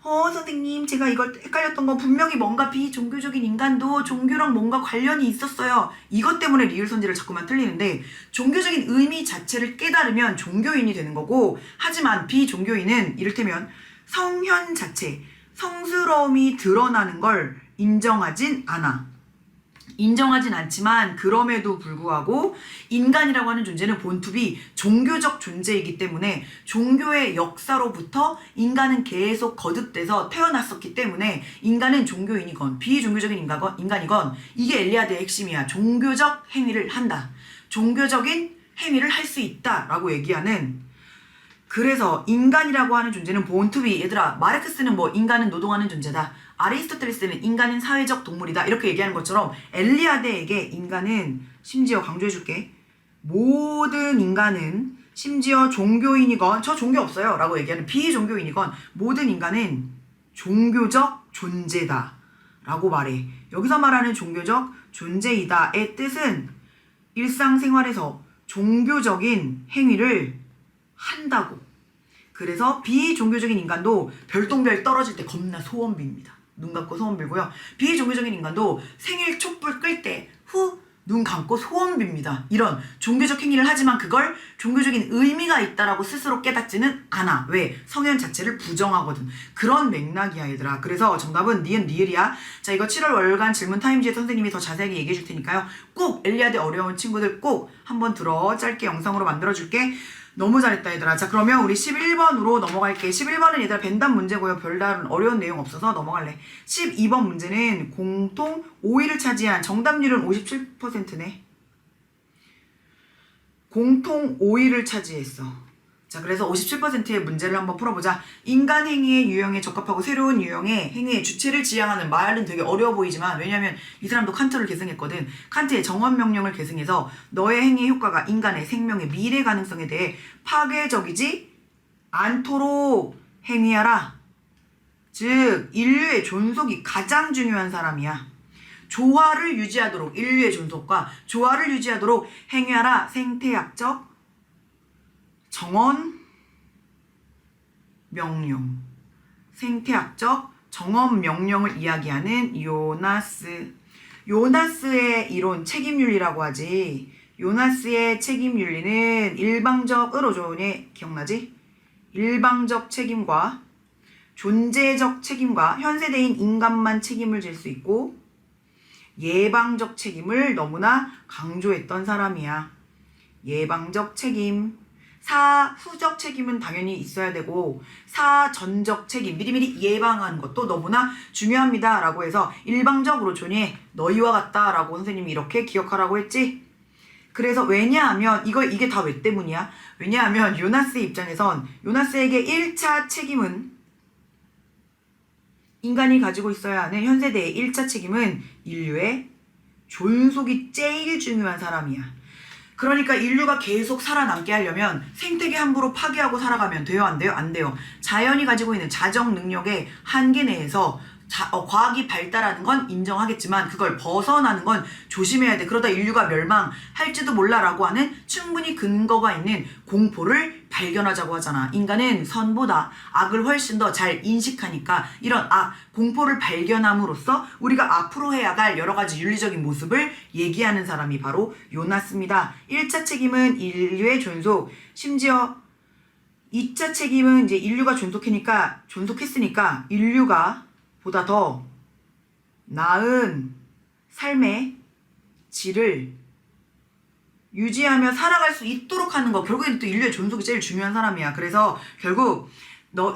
선생님 제가 이걸 헷갈렸던 건 분명히 뭔가 비종교적인 인간도 종교랑 뭔가 관련이 있었어요. 이것 때문에 리을 선지를 자꾸만 틀리는데, 종교적인 의미 자체를 깨달으면 종교인이 되는 거고, 하지만 비종교인은 이를테면 성현 자체, 성스러움이 드러나는 걸 인정하진 않아. 인정하진 않지만 그럼에도 불구하고 인간이라고 하는 존재는 본투비 종교적 존재이기 때문에 종교의 역사로부터 인간은 계속 거듭돼서 태어났었기 때문에 인간은 종교인이건 비종교적인 인간이건 이게 엘리아드의 핵심이야. 종교적 행위를 한다. 종교적인 행위를 할 수 있다라고 얘기하는. 그래서 인간이라고 하는 존재는 본투비, 얘들아 마르크스는 뭐 인간은 노동하는 존재다, 아리스토텔레스는 인간은 사회적 동물이다 이렇게 얘기하는 것처럼 엘리아드에게 인간은, 심지어 강조해줄게, 모든 인간은 심지어 종교인이건, 저 종교 없어요 라고 얘기하는 비종교인이건 모든 인간은 종교적 존재다 라고 말해. 여기서 말하는 종교적 존재이다의 뜻은 일상생활에서 종교적인 행위를 한다고. 그래서 비종교적인 인간도 별똥별 떨어질 때 겁나 소원 빕니다. 눈 감고 소원 빌고요. 비종교적인 인간도 생일 촛불 끌 때 눈 감고 소원 빕니다. 이런 종교적 행위를 하지만 그걸 종교적인 의미가 있다라고 스스로 깨닫지는 않아. 왜? 성현 자체를 부정하거든. 그런 맥락이야 얘들아. 그래서 정답은 니은 리을이야. 자, 이거 7월 월간 질문 타임즈에 선생님이 더 자세하게 얘기해 줄 테니까요. 꼭 엘리아드 어려운 친구들 꼭 한번 들어. 짧게 영상으로 만들어 줄게. 너무 잘했다 얘들아. 자, 그러면 우리 11번으로 넘어갈게. 11번은 얘들아 벤담 문제고요. 별다른 어려운 내용 없어서 넘어갈래. 12번 문제는 공통 5위를 차지한, 정답률은 57%네. 공통 5위를 차지했어. 자, 그래서 57%의 문제를 한번 풀어보자. 인간 행위의 유형에 적합하고 새로운 유형의 행위의 주체를 지향하는. 말은 되게 어려워 보이지만 왜냐면 이 사람도 칸트를 계승했거든. 칸트의 정원명령을 계승해서 너의 행위의 효과가 인간의 생명의 미래 가능성에 대해 파괴적이지 않도록 행위하라. 즉 인류의 존속이 가장 중요한 사람이야. 조화를 유지하도록, 인류의 존속과 조화를 유지하도록 행위하라. 생태학적 정원 명령. 생태학적 정원 명령을 이야기하는 요나스. 요나스의 이론 책임윤리라고 하지. 요나스의 책임윤리는 일방적으로 조언이 기억나지? 일방적 책임과 존재적 책임과 현세대인 인간만 책임을 질 수 있고 예방적 책임을 너무나 강조했던 사람이야. 예방적 책임. 사후적 책임은 당연히 있어야 되고 사전적 책임, 미리미리 예방하는 것도 너무나 중요합니다. 라고 해서 일방적으로 존예, 너희와 같다 라고 선생님이 이렇게 기억하라고 했지. 그래서 왜냐하면 이게 다 왜 때문이야? 왜냐하면 요나스의 입장에선 요나스에게 1차 책임은 인간이 가지고 있어야 하는 현세대의 1차 책임은 인류의 존속이 제일 중요한 사람이야. 그러니까 인류가 계속 살아남게 하려면 생태계 함부로 파괴하고 살아가면 돼요? 안 돼요? 안 돼요. 자연이 가지고 있는 자정 능력의 한계 내에서 과학이 발달하는 건 인정하겠지만 그걸 벗어나는 건 조심해야 돼. 그러다 인류가 멸망할지도 몰라라고 하는 충분히 근거가 있는 공포를 발견하자고 하잖아. 인간은 선보다 악을 훨씬 더 잘 인식하니까 이런 공포를 발견함으로써 우리가 앞으로 해야 할 여러 가지 윤리적인 모습을 얘기하는 사람이 바로 요나스입니다. 1차 책임은 인류의 존속, 심지어 2차 책임은 이제 인류가 존속했으니까 인류가 보다 더 나은 삶의 질을 유지하며 살아갈 수 있도록 하는 거. 결국에는 또 인류의 존속이 제일 중요한 사람이야. 그래서 결국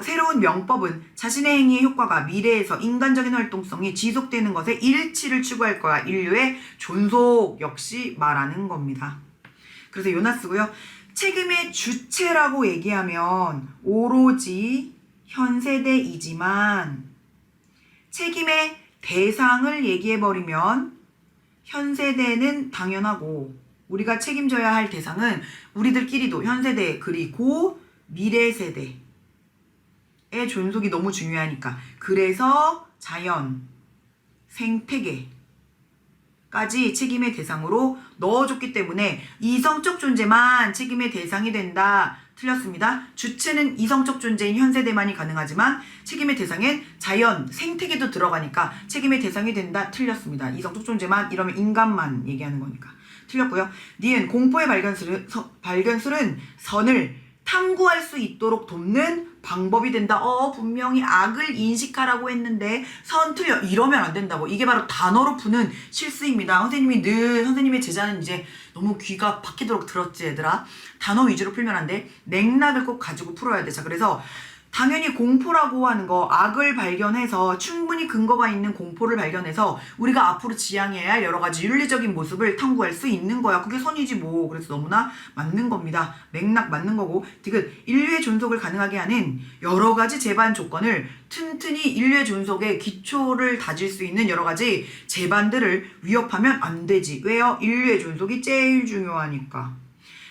새로운 명법은 자신의 행위의 효과가 미래에서 인간적인 활동성이 지속되는 것에 일치를 추구할 거야. 인류의 존속 역시 말하는 겁니다. 그래서 요나스고요. 책임의 주체라고 얘기하면 오로지 현세대이지만 책임의 대상을 얘기해버리면 현세대는 당연하고 우리가 책임져야 할 대상은 우리들끼리도 현세대 그리고 미래세대의 존속이 너무 중요하니까. 그래서 자연, 생태계까지 책임의 대상으로 넣어줬기 때문에 이성적 존재만 책임의 대상이 된다. 틀렸습니다. 주체는 이성적 존재인 현세대만이 가능하지만 책임의 대상엔 자연, 생태계도 들어가니까 책임의 대상이 된다. 틀렸습니다. 이성적 존재만 이러면 인간만 얘기하는 거니까. 틀렸고요. 니은 공포의 발견술은 선을 탐구할 수 있도록 돕는 방법이 된다. 분명히 악을 인식하라고 했는데 선 틀려. 이러면 안 된다고. 이게 바로 단어로 푸는 실수입니다. 선생님이 늘 선생님의 제자는 이제 너무 귀가 박히도록 들었지 얘들아. 단어 위주로 풀면 안 돼. 맥락을 꼭 가지고 풀어야 돼. 자, 그래서 당연히 공포라고 하는 거, 악을 발견해서 충분히 근거가 있는 공포를 발견해서 우리가 앞으로 지향해야 할 여러 가지 윤리적인 모습을 탐구할 수 있는 거야. 그게 선이지 뭐. 그래서 너무나 맞는 겁니다. 맥락 맞는 거고. 디귿 인류의 존속을 가능하게 하는 여러 가지 제반 조건을 튼튼히 인류의 존속의 기초를 다질 수 있는 여러 가지 제반들을 위협하면 안 되지. 왜요? 인류의 존속이 제일 중요하니까.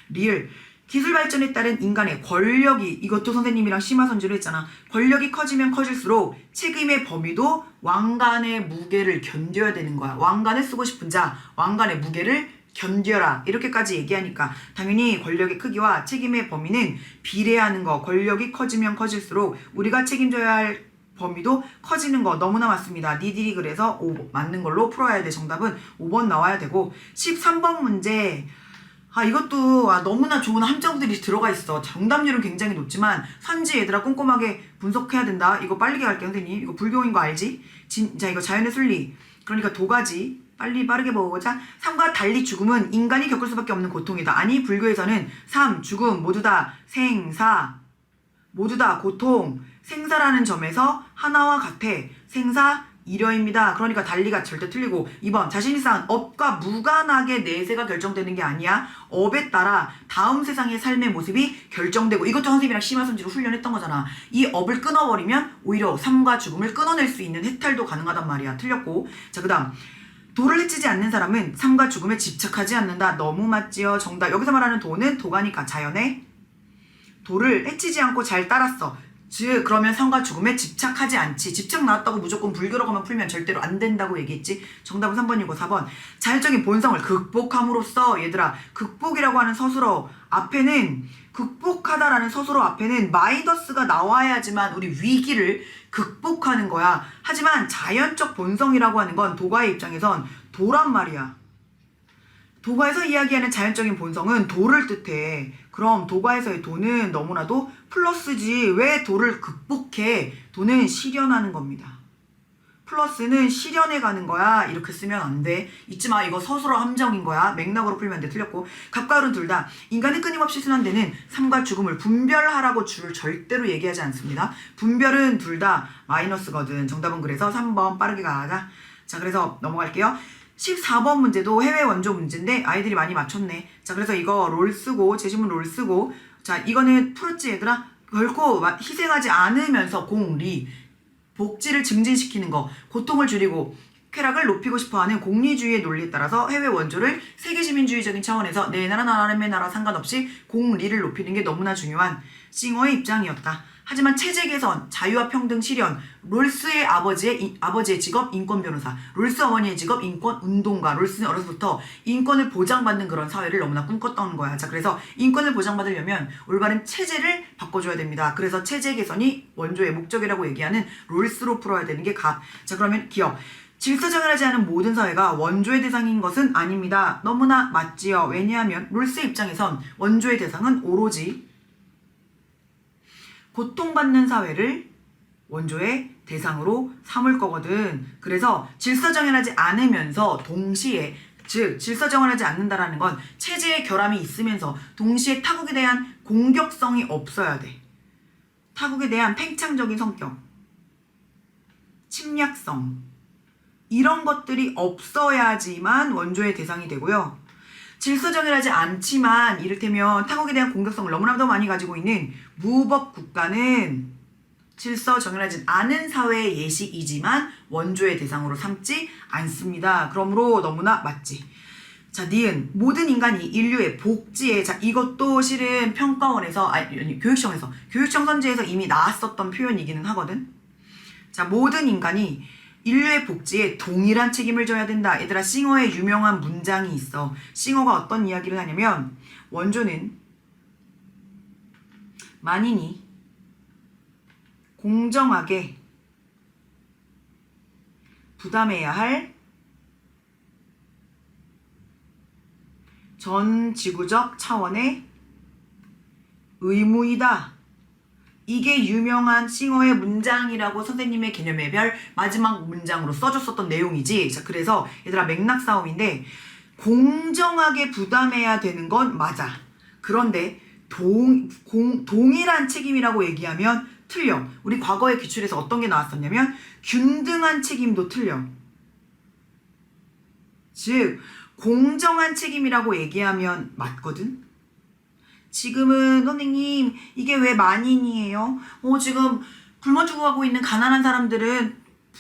리을 기술 발전에 따른 인간의 권력이, 이것도 선생님이랑 심화선지로 했잖아. 권력이 커지면 커질수록 책임의 범위도 왕관의 무게를 견뎌야 되는 거야. 왕관을 쓰고 싶은 자, 왕관의 무게를 견뎌라. 이렇게까지 얘기하니까 당연히 권력의 크기와 책임의 범위는 비례하는 거. 권력이 커지면 커질수록 우리가 책임져야 할 범위도 커지는 거. 너무나 맞습니다. 니들이 그래서 맞는 걸로 풀어야 돼. 정답은 5번 나와야 되고. 13번 문제. 이것도 너무나 좋은 함정들이 들어가 있어. 정답률은 굉장히 높지만 선지 얘들아 꼼꼼하게 분석해야 된다. 이거 빠르게 갈게요 선생님. 이거 불교인 거 알지? 자, 이거 자연의 순리. 그러니까 도가지 빠르게 보고자. 삶과 달리 죽음은 인간이 겪을 수밖에 없는 고통이다. 아니, 불교에서는 삶, 죽음 모두 다 생사, 모두 다 고통, 생사라는 점에서 하나와 같아. 생사 이려입니다. 그러니까 달리가 절대 틀리고. 2번 자신이 쌓은 업과 무관하게 내세가 결정되는 게 아니야. 업에 따라 다음 세상의 삶의 모습이 결정되고. 이것도 선생님이랑 심화선지로 훈련했던 거잖아. 이 업을 끊어버리면 오히려 삶과 죽음을 끊어낼 수 있는 해탈도 가능하단 말이야. 틀렸고. 자, 그 다음 도를 해치지 않는 사람은 삶과 죽음에 집착하지 않는다. 너무 맞지요. 정답. 여기서 말하는 도는 도가니까 자연의 도를 해치지 않고 잘 따랐어. 즉 그러면 삶과 죽음에 집착하지 않지. 집착 나왔다고 무조건 불교로만 풀면 절대로 안 된다고 얘기했지. 정답은 3번이고 4번. 자연적인 본성을 극복함으로써 얘들아 극복이라고 하는 서술어 앞에는 극복하다라는 서술어 앞에는 마이더스가 나와야지만 우리 위기를 극복하는 거야. 하지만 자연적 본성이라고 하는 건 도가의 입장에선 도란 말이야. 도가에서 이야기하는 자연적인 본성은 도를 뜻해. 그럼 도가에서의 도는 너무나도 플러스지. 왜 도를 극복해? 도는 실현하는 겁니다. 플러스는 실현해 가는 거야. 이렇게 쓰면 안 돼. 잊지 마. 이거 서술어 함정인 거야. 맥락으로 풀면 안 돼. 틀렸고. 갑과 을은 둘 다 인간은 끊임없이 순환되는 삶과 죽음을 분별하라고 줄 절대로 얘기하지 않습니다. 분별은 둘 다 마이너스거든. 정답은 그래서 3번 빠르게 가자. 자, 그래서 넘어갈게요. 14번 문제도 해외 원조 문제인데 아이들이 많이 맞췄네. 자, 그래서 이거 롤 쓰고 제시문 롤 쓰고 자, 이거는 풀었지 얘들아? 결코 희생하지 않으면서 공리 복지를 증진시키는 거, 고통을 줄이고 쾌락을 높이고 싶어하는 공리주의의 논리에 따라서 해외 원조를 세계시민주의적인 차원에서 내 나라 나라의 나라 상관없이 공리를 높이는 게 너무나 중요한 싱어의 입장이었다. 하지만 체제 개선, 자유와 평등 실현, 롤스의 아버지의 직업 인권 변호사, 롤스 어머니의 직업 인권 운동가, 롤스는 어려서부터 인권을 보장받는 그런 사회를 너무나 꿈꿨던 거야. 자, 그래서 인권을 보장받으려면 올바른 체제를 바꿔줘야 됩니다. 그래서 체제 개선이 원조의 목적이라고 얘기하는 롤스로 풀어야 되는 게 갑. 자, 그러면 기억. 질서정연하지 않은 모든 사회가 원조의 대상인 것은 아닙니다. 너무나 맞지요. 왜냐하면 롤스의 입장에선 원조의 대상은 오로지 고통받는 사회를 원조의 대상으로 삼을 거거든. 그래서 질서정연하지 않으면서 동시에 즉 질서정연하지 않는다라는 건 체제의 결함이 있으면서 동시에 타국에 대한 공격성이 없어야 돼. 타국에 대한 팽창적인 성격, 침략성 이런 것들이 없어야지만 원조의 대상이 되고요. 질서정연하지 않지만 이를테면 타국에 대한 공격성을 너무나도 많이 가지고 있는 무법 국가는 질서정연하지 않은 사회의 예시이지만 원조의 대상으로 삼지 않습니다. 그러므로 너무나 맞지. 자, 니은 모든 인간이 인류의 복지에 자 이것도 실은 평가원에서 아니 교육청 선지에서 이미 나왔었던 표현이기는 하거든. 자, 모든 인간이 인류의 복지에 동일한 책임을 져야 된다. 얘들아 싱어의 유명한 문장이 있어. 싱어가 어떤 이야기를 하냐면 원조는 만인이 공정하게 부담해야 할 전 지구적 차원의 의무이다. 이게 유명한 싱어의 문장이라고 선생님의 개념의 별 마지막 문장으로 써줬었던 내용이지. 자, 그래서 얘들아 맥락 싸움인데 공정하게 부담해야 되는 건 맞아. 그런데 동일한 책임이라고 얘기하면 틀려. 우리 과거의 기출에서 어떤 게 나왔었냐면 균등한 책임도 틀려. 즉 공정한 책임이라고 얘기하면 맞거든. 지금은 선생님 이게 왜 만인이에요? 지금 굶어 죽어가고 있는 가난한 사람들은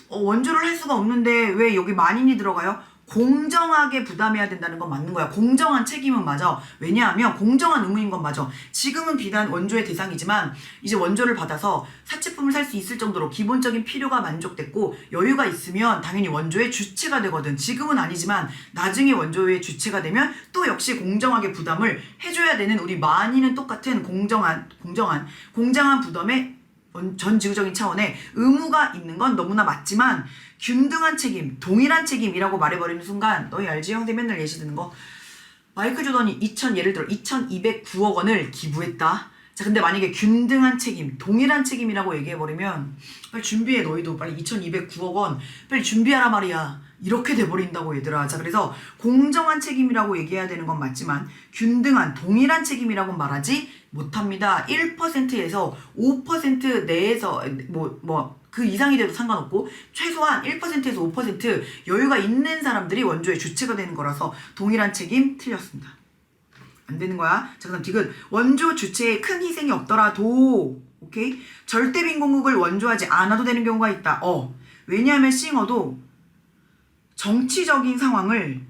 원조를 할 수가 없는데 왜 여기 만인이 들어가요? 공정하게 부담해야 된다는 건 맞는 거야. 공정한 책임은 맞아. 왜냐하면 공정한 의무인 건 맞아. 지금은 비단 원조의 대상이지만 이제 원조를 받아서 사치품을 살 수 있을 정도로 기본적인 필요가 만족됐고 여유가 있으면 당연히 원조의 주체가 되거든. 지금은 아니지만 나중에 원조의 주체가 되면 또 역시 공정하게 부담을 해줘야 되는 우리 만인은 똑같은 공정한 부담에 전 지구적인 차원의 의무가 있는 건 너무나 맞지만 균등한 책임, 동일한 책임이라고 말해버리는 순간 너희 알지? 형들 맨날 예시 드는 거 마이클 조던이 예를 들어 2209억 원을 기부했다. 자, 근데 만약에 균등한 책임, 동일한 책임이라고 얘기해버리면 빨리 준비해. 너희도 빨리 2209억 원 빨리 준비하라 말이야. 이렇게 돼버린다고 얘들아. 자, 그래서 공정한 책임이라고 얘기해야 되는 건 맞지만 균등한 동일한 책임이라고 말하지 못합니다. 1%에서 5% 내에서 그 이상이 돼도 상관없고 최소한 1%에서 5% 여유가 있는 사람들이 원조의 주체가 되는 거라서 동일한 책임 틀렸습니다. 안 되는 거야. 자, 그다음 디귿 원조 주체에 큰 희생이 없더라도 오케이? 절대 빈곤국을 원조하지 않아도 되는 경우가 있다. 왜냐하면 싱어도 정치적인 상황을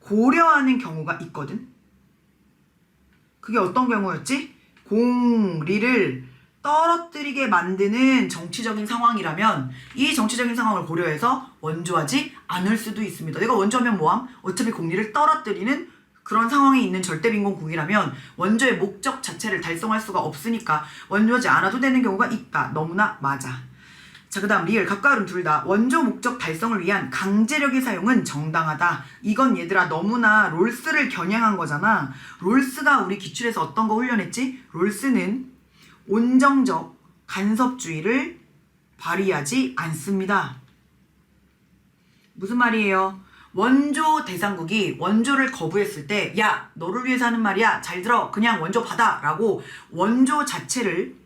고려하는 경우가 있거든. 그게 어떤 경우였지? 공리를 떨어뜨리게 만드는 정치적인 상황이라면 이 정치적인 상황을 고려해서 원조하지 않을 수도 있습니다. 내가 원조하면 뭐함? 어차피 공리를 떨어뜨리는 그런 상황에 있는 절대빈곤국이라면 원조의 목적 자체를 달성할 수가 없으니까 원조하지 않아도 되는 경우가 있다. 너무나 맞아. 자, 그 다음 리을 각과 을음 둘 다 원조 목적 달성을 위한 강제력의 사용은 정당하다. 이건 얘들아 너무나 롤스를 겨냥한 거잖아. 롤스가 우리 기출에서 어떤 거 훈련했지? 롤스는 온정적 간섭주의를 발휘하지 않습니다. 무슨 말이에요? 원조 대상국이 원조를 거부했을 때 야, 너를 위해서 하는 말이야. 잘 들어. 그냥 원조 받아. 라고 원조 자체를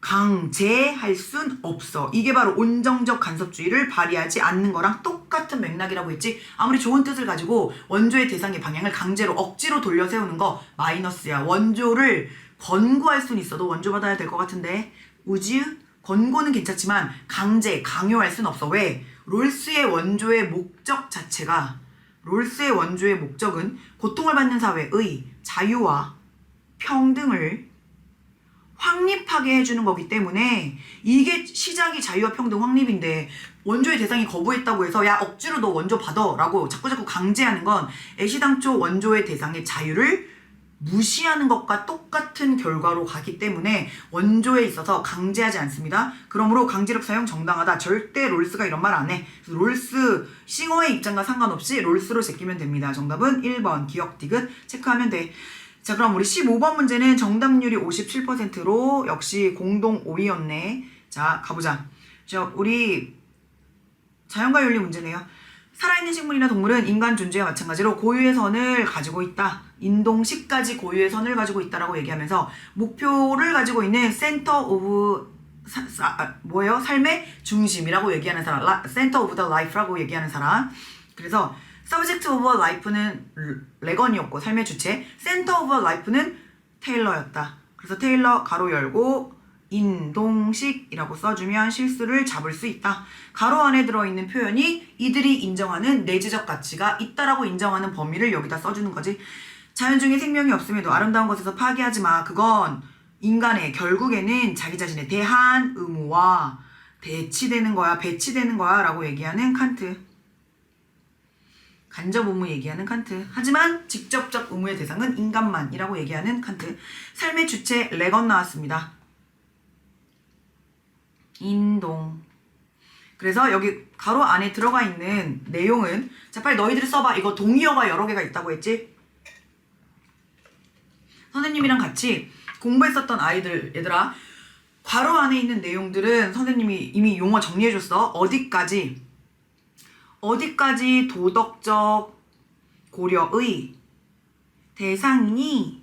강제할 순 없어. 이게 바로 온정적 간섭주의를 발휘하지 않는 거랑 똑같은 맥락이라고 했지. 아무리 좋은 뜻을 가지고 원조의 대상의 방향을 강제로 억지로 돌려 세우는 거 마이너스야. 원조를 권고할 순 있어도 원조 받아야 될 것 같은데 우지 권고는 괜찮지만 강제, 강요할 순 없어. 왜? 롤스의 원조의 목적 자체가 롤스의 원조의 목적은 고통을 받는 사회의 자유와 평등을 확립하게 해주는 거기 때문에 이게 시작이 자유와 평등 확립인데 원조의 대상이 거부했다고 해서 야 억지로 너 원조 받아 라고 자꾸자꾸 강제하는 건 애시당초 원조의 대상의 자유를 무시하는 것과 똑같은 결과로 가기 때문에 원조에 있어서 강제하지 않습니다. 그러므로 강제력 사용 정당하다. 절대 롤스가 이런 말 안 해. 롤스 싱어의 입장과 상관없이 롤스로 제끼면 됩니다. 정답은 1번 기억 디귿 체크하면 돼. 자, 그럼 우리 15번 문제는 정답률이 57%로 역시 공동 5위였네. 자, 가보자. 자, 우리 자연과 윤리 문제네요. 살아있는 식물이나 동물은 인간 존재와 마찬가지로 고유의 선을 가지고 있다. 인동식까지 고유의 선을 가지고 있다라고 얘기하면서 목표를 가지고 있는 센터 오브 뭐예요? 삶의 중심이라고 얘기하는 사람. 센터 오브 더 라이프라고 얘기하는 사람. 그래서 서브젝트 오브 라이프는 레건이었고 삶의 주체. 센터 오브 라이프는 테일러였다. 그래서 테일러 가로 열고 인동식이라고 써주면 실수를 잡을 수 있다. 가로 안에 들어있는 표현이 이들이 인정하는 내재적 가치가 있다라고 인정하는 범위를 여기다 써주는 거지. 자연 중에 생명이 없음에도 아름다운 것에서 파괴하지 마. 그건 인간의 결국에는 자기 자신의 대한 의무와 대치되는 거야, 배치되는 거야 라고 얘기하는 칸트. 간접 의무 얘기하는 칸트. 하지만 직접적 의무의 대상은 인간만이라고 얘기하는 칸트. 삶의 주체 레건 나왔습니다. 인동. 그래서 여기 가로 안에 들어가 있는 내용은 자 빨리 너희들이 써봐. 이거 동의어가 여러 개가 있다고 했지? 선생님이랑 같이 공부했었던 아이들 얘들아 괄호 안에 있는 내용들은 선생님이 이미 용어 정리해줬어. 어디까지 도덕적 고려의 대상이니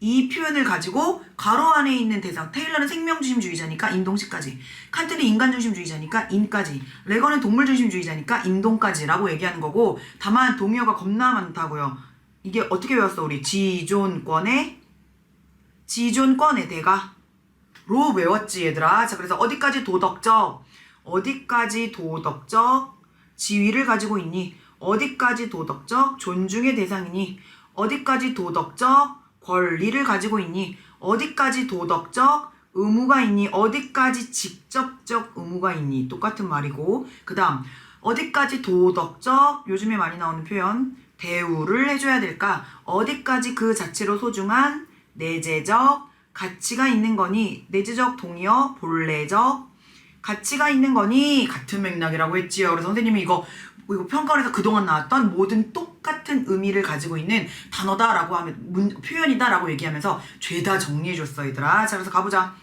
이 표현을 가지고 괄호 안에 있는 대상. 테일러는 생명중심주의자니까 인동식까지. 칸트는 인간중심주의자니까 인까지. 레건은 동물중심주의자니까 인동까지라고 얘기하는 거고 다만 동의어가 겁나 많다고요. 이게 어떻게 배웠어 우리? 지존권의 대가 로 외웠지 얘들아. 자 그래서 어디까지 도덕적 지위를 가지고 있니? 어디까지 도덕적 존중의 대상이니? 어디까지 도덕적 권리를 가지고 있니? 어디까지 도덕적 의무가 있니? 어디까지 직접적 의무가 있니? 똑같은 말이고 그 다음 어디까지 도덕적 요즘에 많이 나오는 표현 대우를 해줘야 될까? 어디까지 그 자체로 소중한 내재적 가치가 있는 거니? 내재적 동의어 본래적 가치가 있는 거니? 같은 맥락이라고 했지요. 그래서 선생님이 이거 평가원에서 그동안 나왔던 모든 똑같은 의미를 가지고 있는 단어다라고 하면 표현이다라고 얘기하면서 죄다 정리해줬어 얘들아. 자 그래서 가보자.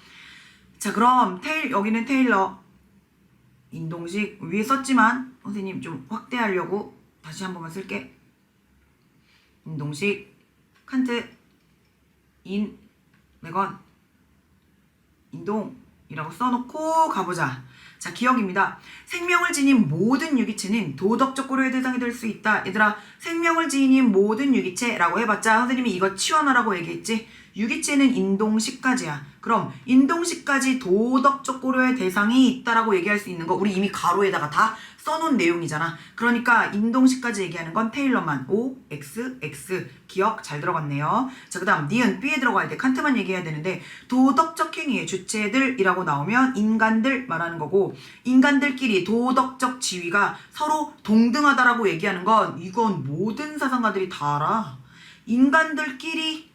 자 그럼 여기는 테일러 인동식 위에 썼지만 선생님 좀 확대하려고 다시 한 번만 쓸게. 인동식 칸트 레건 인동이라고 써놓고 가보자. 자 기억입니다. 생명을 지닌 모든 유기체는 도덕적 고려의 대상이 될 수 있다. 얘들아 생명을 지닌 모든 유기체라고 해봤자 선생님이 이거 치환하라고 얘기했지. 유기체는 인동식까지야. 그럼 인동식까지 도덕적 고려의 대상이 있다라고 얘기할 수 있는 거 우리 이미 가로에다가 다 써놓은 내용이잖아. 그러니까 인동식까지 얘기하는 건 테일러만. O, X, X. 기억 잘 들어갔네요. 자, 그 다음 니은 B에 들어가야 돼. 칸트만 얘기해야 되는데 도덕적 행위의 주체들이라고 나오면 인간들 말하는 거고, 인간들끼리 도덕적 지위가 서로 동등하다라고 얘기하는 건 이건 모든 사상가들이 다 알아. 인간들끼리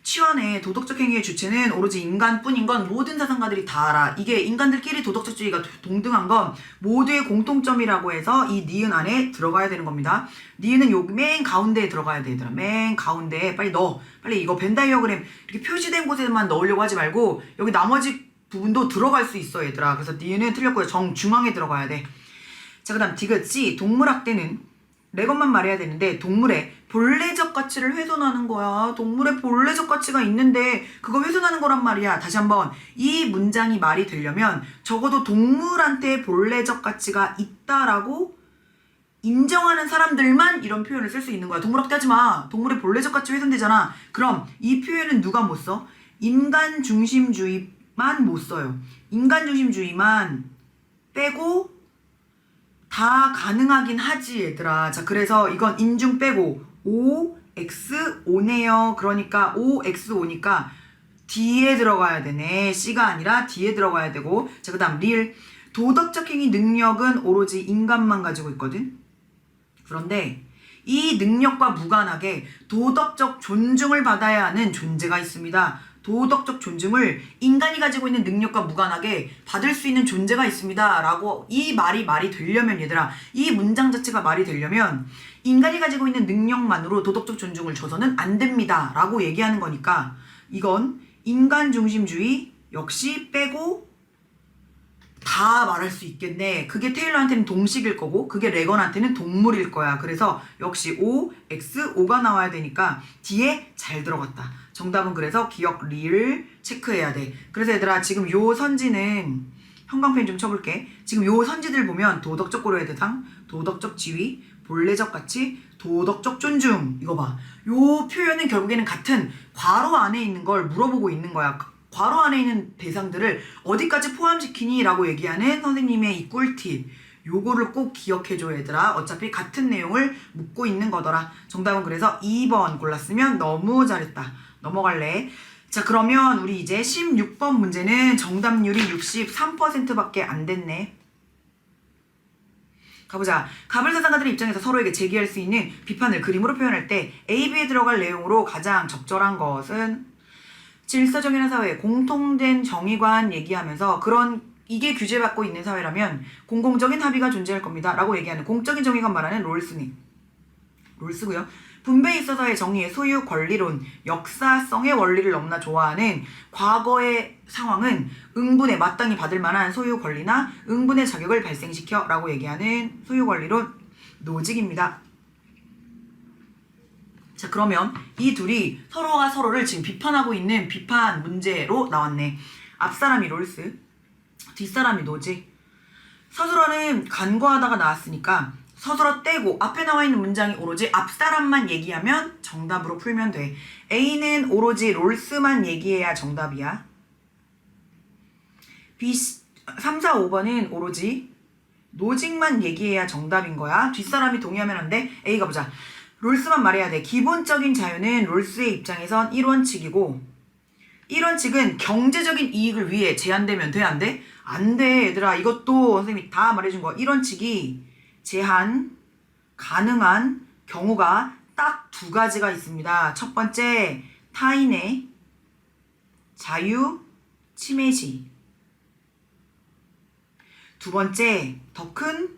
치환의 도덕적 행위의 주체는 오로지 인간뿐인 건 모든 사상가들이 다 알아. 이게 인간들끼리 도덕적 지위가 동등한 건 모두의 공통점이라고 해서 이 니은 안에 들어가야 되는 겁니다. 니은은 여기 맨 가운데에 들어가야 돼, 얘들아. 맨 가운데에 빨리 넣어. 빨리 이거 벤 다이어그램 이렇게 표시된 곳에만 넣으려고 하지 말고 여기 나머지 부분도 들어갈 수 있어, 얘들아. 그래서 니은은 틀렸고요. 정중앙에 들어가야 돼. 자, 그 다음 디귿 C. 동물학대는 레것만 말해야 되는데 동물의 본래적 가치를 훼손하는 거야. 동물의 본래적 가치가 있는데 그거 훼손하는 거란 말이야. 다시 한번 이 문장이 말이 되려면 적어도 동물한테 본래적 가치가 있다라고 인정하는 사람들만 이런 표현을 쓸 수 있는 거야. 동물학대 하지 마. 동물의 본래적 가치 훼손되잖아. 그럼 이 표현은 누가 못 써? 인간 중심주의만 못 써요. 인간 중심주의만 빼고 다 가능하긴 하지, 얘들아. 자, 그래서 이건 인중 빼고 O, X, O네요. 그러니까 O, X, O니까 D에 들어가야 되네. C가 아니라 D에 들어가야 되고. 자, 그 다음 릴. 도덕적 행위 능력은 오로지 인간만 가지고 있거든. 그런데 이 능력과 무관하게 도덕적 존중을 받아야 하는 존재가 있습니다. 도덕적 존중을 인간이 가지고 있는 능력과 무관하게 받을 수 있는 존재가 있습니다. 라고 이 말이 되려면, 얘들아, 이 문장 자체가 말이 되려면 인간이 가지고 있는 능력만으로 도덕적 존중을 줘서는 안 됩니다. 라고 얘기하는 거니까 이건 인간 중심주의 역시 빼고 다 말할 수 있겠네. 그게 테일러한테는 동식일 거고 그게 레건한테는 동물일 거야. 그래서 역시 O, X, O가 나와야 되니까 D에 잘 들어갔다. 정답은 그래서 기억 리를 체크해야 돼. 그래서 얘들아 지금 요 선지는 형광펜 좀 쳐볼게. 지금 요 선지들 보면 도덕적 고려의 대상, 도덕적 지위, 본래적 가치, 도덕적 존중. 이거 봐. 요 표현은 결국에는 같은 괄호 안에 있는 걸 물어보고 있는 거야. 괄호 안에 있는 대상들을 어디까지 포함시키니? 라고 얘기하는 선생님의 이 꿀팁. 요거를 꼭 기억해줘, 얘들아. 어차피 같은 내용을 묻고 있는 거더라. 정답은 그래서 2번 골랐으면 너무 잘했다. 넘어갈래? 자, 그러면 우리 이제 16번 문제는 정답률이 63%밖에 안 됐네. 가보자. 가불사상가들의 입장에서 서로에게 제기할 수 있는 비판을 그림으로 표현할 때 A, B에 들어갈 내용으로 가장 적절한 것은 질서정연한 사회, 공통된 정의관 얘기하면서 이게 규제받고 있는 사회라면 공공적인 합의가 존재할 겁니다. 라고 얘기하는 공적인 정의관 말하는 롤스고요. 분배에 있어서의 정의의 소유 권리론, 역사성의 원리를 너무나 좋아하는 과거의 상황은 응분에 마땅히 받을 만한 소유 권리나 응분의 자격을 발생시켜 라고 얘기하는 소유 권리론 노직입니다. 자, 그러면 이 둘이 서로가 서로를 지금 비판하고 있는 비판 문제로 나왔네. 앞사람이 롤스, 뒷사람이 노직. 서술어는 간과하다가 나왔으니까 서술어 떼고 앞에 나와 있는 문장이 오로지 앞사람만 얘기하면 정답으로 풀면 돼. A는 오로지 롤스만 얘기해야 정답이야. B, 3, 4, 5번은 오로지 노직만 얘기해야 정답인 거야. 뒷사람이 동의하면 안 돼. A 가보자. 롤스만 말해야 돼. 기본적인 자유는 롤스의 입장에선 1원칙이고 1원칙은 경제적인 이익을 위해 제한되면 돼? 안 돼? 안 돼, 얘들아. 이것도 선생님이 다 말해준 거야. 1원칙이 제한 가능한 경우가 딱 두 가지가 있습니다. 첫 번째, 타인의 자유 침해 시. 두 번째, 더 큰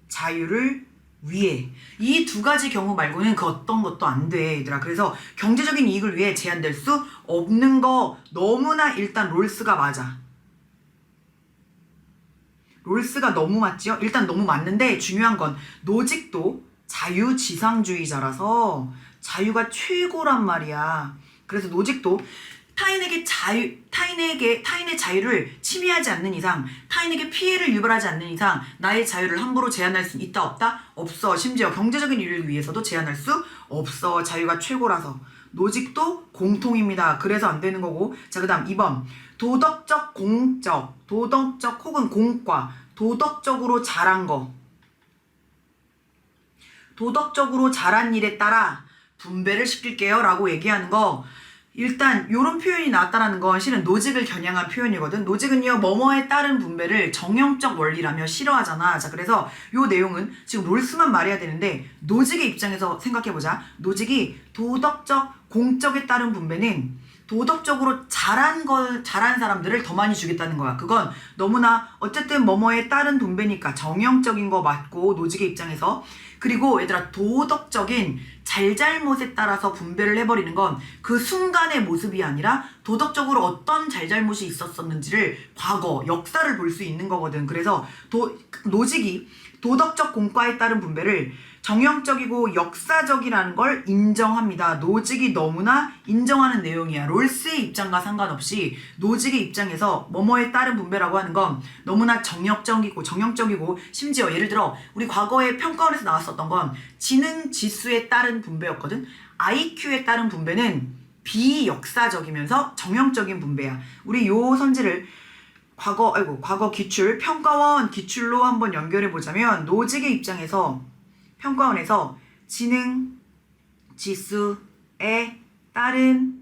자유를 위해. 이 두 가지 경우 말고는 그 어떤 것도 안 돼, 얘들아. 그래서 경제적인 이익을 위해 제한될 수 없는 거 너무나 일단 롤스가 맞아. 롤스가 너무 맞지요? 일단 너무 맞는데 중요한 건 노직도 자유지상주의자라서 자유가 최고란 말이야. 그래서 노직도 타인의 자유를 침해하지 않는 이상, 타인에게 피해를 유발하지 않는 이상 나의 자유를 함부로 제한할 수 있다 없다? 없어. 심지어 경제적인 이유를 위해서도 제한할 수 없어. 자유가 최고라서. 노직도 공통입니다. 그래서 안 되는 거고. 자, 그 다음 2번. 도덕적 공적, 도덕적 혹은 공과, 도덕적으로 잘한 거. 도덕적으로 잘한 일에 따라 분배를 시킬게요 라고 얘기하는 거. 일단 요런 표현이 나왔다는 건 실은 노직을 겨냥한 표현이거든. 노직은요 뭐뭐에 따른 분배를 정형적 원리라며 싫어하잖아. 자, 그래서 요 내용은 지금 롤스만 말해야 되는데 노직의 입장에서 생각해보자. 노직이 도덕적 공적에 따른 분배는 도덕적으로 잘한 사람들을 더 많이 주겠다는 거야. 그건 너무나 어쨌든 뭐뭐에 따른 분배니까 정형적인 거 맞고 노직의 입장에서. 그리고 얘들아, 도덕적인 잘잘못에 따라서 분배를 해버리는 건 그 순간의 모습이 아니라 도덕적으로 어떤 잘잘못이 있었었는지를 과거, 역사를 볼 수 있는 거거든. 그래서 노직이 도덕적 공과에 따른 분배를 정형적이고 역사적이라는 걸 인정합니다. 노직이 너무나 인정하는 내용이야. 롤스의 입장과 상관없이 노직의 입장에서 뭐뭐에 따른 분배라고 하는 건 너무나 정형적이고 심지어 예를 들어 우리 과거에 평가원에서 나왔었던 건 지능 지수에 따른 분배였거든. IQ에 따른 분배는 비역사적이면서 정형적인 분배야. 우리 요 선지를 과거 기출, 평가원 기출로 한번 연결해 보자면 노직의 입장에서 평가원에서 지능 지수에 따른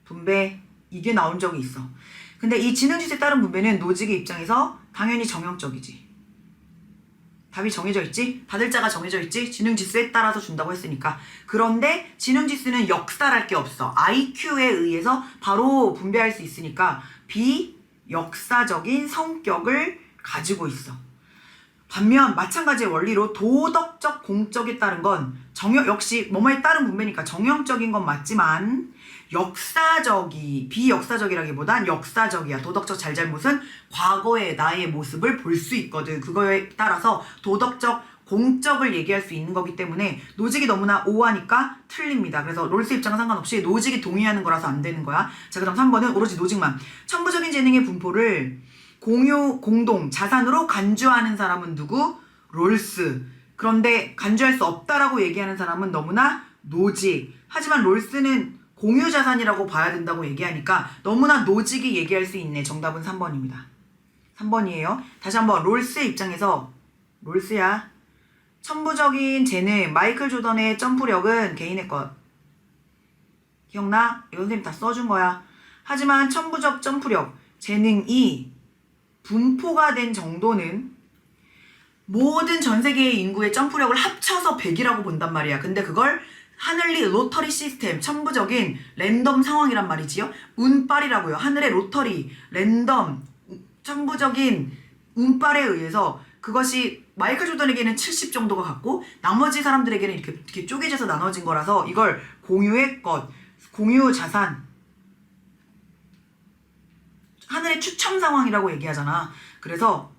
분배 이게 나온 적이 있어. 근데 이 지능 지수에 따른 분배는 노직의 입장에서 당연히 정형적이지. 답이 정해져 있지? 받을 자가 정해져 있지? 지능 지수에 따라서 준다고 했으니까. 그런데 지능 지수는 역사랄 게 없어. IQ에 의해서 바로 분배할 수 있으니까 비역사적인 성격을 가지고 있어. 반면 마찬가지의 원리로 도덕적 공적에 따른 건 역시 뭐뭐에 따른 분배니까 정형적인 건 맞지만 비역사적이라기보단 역사적이야. 도덕적 잘잘못은 과거의 나의 모습을 볼 수 있거든. 그거에 따라서 도덕적 공적을 얘기할 수 있는 거기 때문에 노직이 너무나 오하니까 틀립니다. 그래서 롤스 입장과 상관없이 노직이 동의하는 거라서 안 되는 거야. 자, 그 다음 3번은 오로지 노직만. 천부적인 재능의 분포를 공동, 자산으로 간주하는 사람은 누구? 롤스. 그런데 간주할 수 없다라고 얘기하는 사람은 너무나 노직. 하지만 롤스는 공유 자산이라고 봐야 된다고 얘기하니까 너무나 노직이 얘기할 수 있네. 정답은 3번입니다. 3번이에요. 다시 한번 롤스의 입장에서 롤스야. 천부적인 재능, 마이클 조던의 점프력은 개인의 것. 기억나? 이거 선생님 다 써준 거야. 하지만 천부적 점프력, 재능이 분포가 된 정도는 모든 전 세계의 인구의 점프력을 합쳐서 100이라고 본단 말이야. 근데 그걸 하늘리 로터리 시스템, 천부적인 랜덤 상황이란 말이지요. 운빨이라고요. 하늘의 로터리, 랜덤, 천부적인 운빨에 의해서 그것이 마이클 조던에게는 70 정도가 같고 나머지 사람들에게는 이렇게 쪼개져서 나눠진 거라서 이걸 공유의 것, 공유 자산, 하늘의 추첨 상황이라고 얘기하잖아. 그래서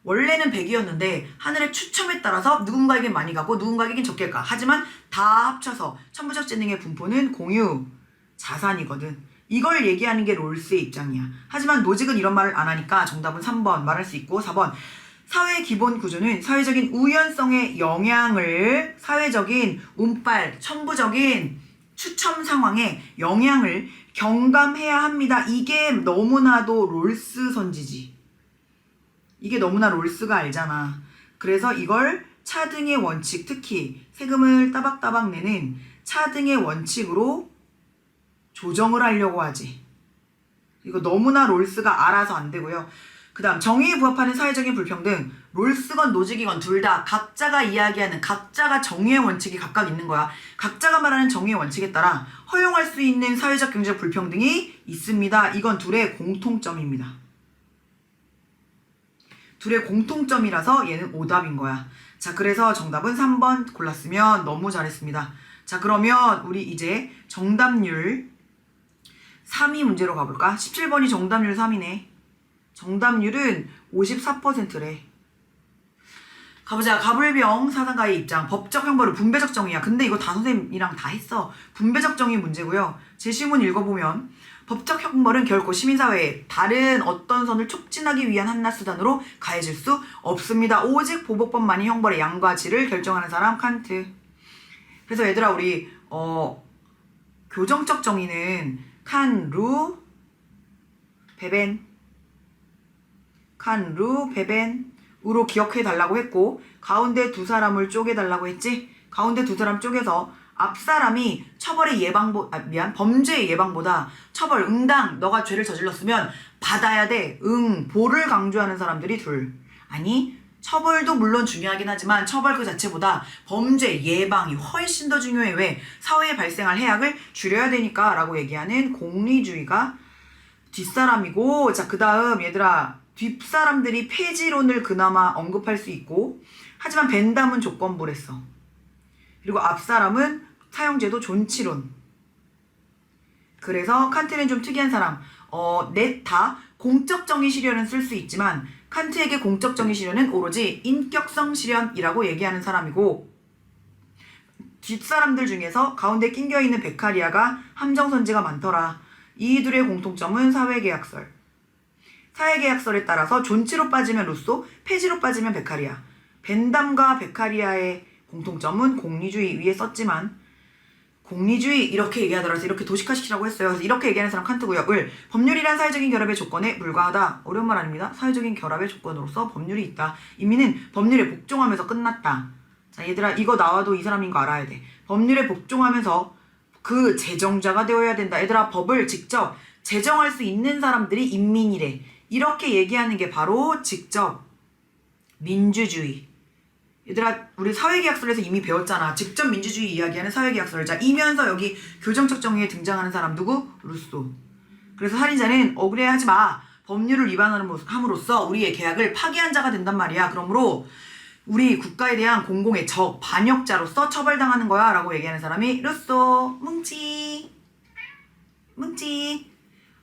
원래는 100이었는데 하늘의 추첨에 따라서 누군가에겐 많이 가고 누군가에겐 적게 가. 하지만 다 합쳐서 천부적 재능의 분포는 공유 자산이거든. 이걸 얘기하는 게 롤스의 입장이야. 하지만 노직은 이런 말을 안 하니까 정답은 3번 말할 수 있고 4번. 사회의 기본 구조는 사회적인 우연성의 영향을, 사회적인 운빨, 천부적인 추첨 상황에 영향을 경감해야 합니다. 이게 너무나도 롤스 선지지. 이게 너무나 롤스가 알잖아. 그래서 이걸 차등의 원칙, 특히 세금을 따박따박 내는 차등의 원칙으로 조정을 하려고 하지. 이거 너무나 롤스가 알아서 안 되고요. 그 다음 정의에 부합하는 사회적인 불평등. 롤스건 노직이건 둘 다 각자가 이야기하는 각자가 정의의 원칙이 각각 있는 거야. 각자가 말하는 정의의 원칙에 따라 허용할 수 있는 사회적 경제적 불평등이 있습니다. 이건 둘의 공통점입니다. 둘의 공통점이라서 얘는 오답인 거야. 자, 그래서 정답은 3번 골랐으면 너무 잘했습니다. 자, 그러면 우리 이제 정답률 3위 문제로 가볼까? 17번이 정답률 3이네. 정답률은 54%래. 가보자. 가불병 사상가의 입장. 법적 형벌은 분배적 정의야. 근데 이거 다 선생님이랑 다 했어. 분배적 정의 문제고요. 제시문 읽어보면 법적 형벌은 결코 시민사회에 다른 어떤 선을 촉진하기 위한 한낱 수단으로 가해질 수 없습니다. 오직 보복법만이 형벌의 양과 질을 결정하는 사람 칸트. 그래서 얘들아 우리 교정적 정의는 칸, 루, 베벤, 칸, 루, 베벤 으로 기억해 달라고 했고, 가운데 두 사람을 쪼개 달라고 했지. 가운데 두 사람 쪼개서 앞사람이 범죄의 예방보다 처벌, 응당, 너가 죄를 저질렀으면 받아야 돼. 보를 강조하는 사람들이 둘. 아니, 처벌도 물론 중요하긴 하지만 처벌 그 자체보다 범죄 예방이 훨씬 더 중요해. 왜? 사회에 발생할 해악을 줄여야 되니까 라고 얘기하는 공리주의가 뒷사람이고, 자, 그 다음 얘들아, 뒷사람들이 폐지론을 그나마 언급할 수 있고, 하지만 벤담은 조건부랬어. 그리고 앞사람은 사형제도 존치론. 그래서 칸트는 좀 특이한 사람. 넷 다 공적 정의 실현은 쓸 수 있지만 칸트에게 공적 정의 실현은 오로지 인격성 실현이라고 얘기하는 사람이고, 뒷사람들 중에서 가운데 낑겨있는 베카리아가 함정선지가 많더라. 이들의 공통점은 사회계약설. 사회계약설에 따라서 존치로 빠지면 루소, 폐지로 빠지면 베카리아. 벤담과 베카리아의 공통점은 공리주의. 위에 썼지만 공리주의 이렇게 얘기하더라서 이렇게 도식화시키라고 했어요. 그래서 이렇게 얘기하는 사람 칸트고요. 법률이란 사회적인 결합의 조건에 불과하다. 어려운 말 아닙니다. 사회적인 결합의 조건으로서 법률이 있다. 인민은 법률에 복종하면서 끝났다. 자, 얘들아, 이거 나와도 이 사람인 거 알아야 돼. 법률에 복종하면서 그 제정자가 되어야 된다. 얘들아, 법을 직접 제정할 수 있는 사람들이 인민이래. 이렇게 얘기하는 게 바로 직접 민주주의. 얘들아, 우리 사회계약설에서 이미 배웠잖아. 직접 민주주의 이야기하는 사회계약설. 자, 이면서 여기 교정적 정의에 등장하는 사람 누구? 루소. 그래서 살인자는 억울해하지 마. 법률을 위반함으로써 우리의 계약을 파기한 자가 된단 말이야. 그러므로 우리 국가에 대한 공공의 적, 반역자로서 처벌당하는 거야 라고 얘기하는 사람이 루소. 뭉치.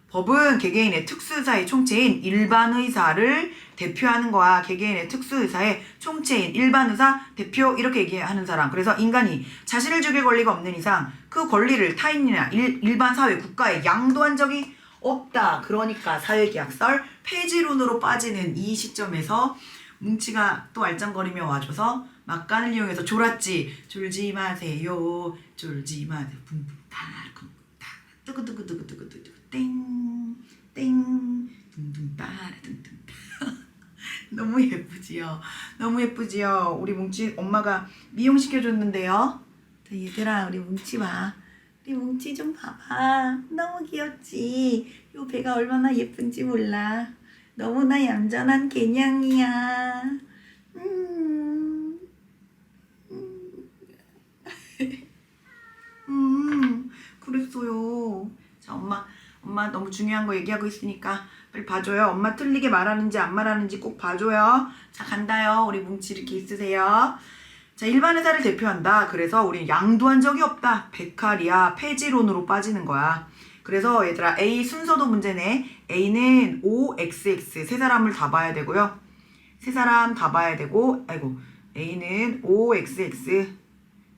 법은 개개인의 특수의사의 총체인 일반의사를 대표하는 거야. 개개인의 특수의사의 총체인 일반의사 대표, 이렇게 얘기하는 사람. 그래서 인간이 자신을 죽일 권리가 없는 이상 그 권리를 타인이나 일반 사회, 국가에 양도한 적이 없다. 그러니까 사회계약설 폐지론으로 빠지는 이 시점에서 뭉치가 또 알짱거리며 와줘서 막간을 이용해서 졸았지. 졸지 마세요. 졸지 마세요. 붕붕따 뚜구뚜구뚜구뚜구뚜구 땡땡 둥둥따라 둥둥따. 너무 예쁘지요? 너무 예쁘지요? 우리 뭉치 엄마가 미용시켜줬는데요. 자, 얘들아, 우리 뭉치 봐. 우리 뭉치 좀 봐봐. 너무 귀엽지? 요 배가 얼마나 예쁜지 몰라. 너무나 얌전한 개냥이야. 그랬어요. 자, 엄마 너무 중요한 거 얘기하고 있으니까 빨리 봐줘요. 엄마 틀리게 말하는지 안 말하는지 꼭 봐줘요. 자, 간다요. 우리 뭉치 이렇게 있으세요. 자, 일반 회사를 대표한다. 그래서 우리 양도한 적이 없다. 베카리아 폐지론으로 빠지는 거야. 그래서 얘들아, A 순서도 문제네. A는 OXX 세 사람을 다 봐야 되고요. 세 사람 다 봐야 되고, A는 OXX.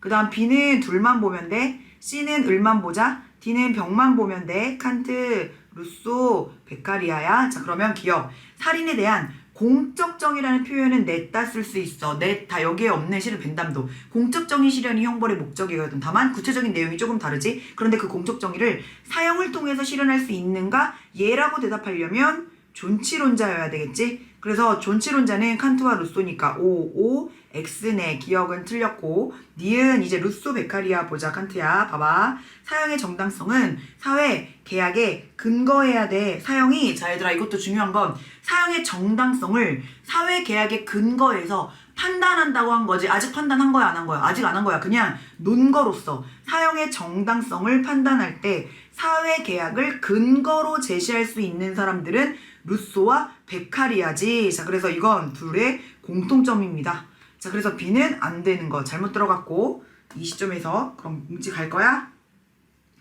그 다음 B는 둘만 보면 돼. C는 을만 보자. D는 병만 보면 돼. 칸트, 루소, 베카리아야. 자, 그러면 기억. 살인에 대한 공적 정의라는 표현은 냈다 쓸 수 있어. 냈다. 여기에 없는 실은 벤담도. 공적 정의 실현이 형벌의 목적이거든. 다만 구체적인 내용이 조금 다르지. 그런데 그 공적 정의를 사형을 통해서 실현할 수 있는가? 예라고 대답하려면 존치론자여야 되겠지. 그래서 존치론자는 칸트와 루소니까 O, X네. 기억은 틀렸고, 니은 이제 루소 베카리아 보자. 칸트야. 봐봐. 사형의 정당성은 사회 계약에 근거해야 돼. 사형이, 자 얘들아, 이것도 중요한 건 사형의 정당성을 사회 계약에 근거해서 판단한다고 한 거지. 아직 판단한 거야, 안 한 거야? 아직 안 한 거야. 그냥 논거로서 사형의 정당성을 판단할 때 사회 계약을 근거로 제시할 수 있는 사람들은 루소와 베카리아지. 자, 그래서 이건 둘의 공통점입니다. 자, 그래서 B는 안 되는 거 잘못 들어갔고, 이 시점에서 그럼 뭉치 갈 거야?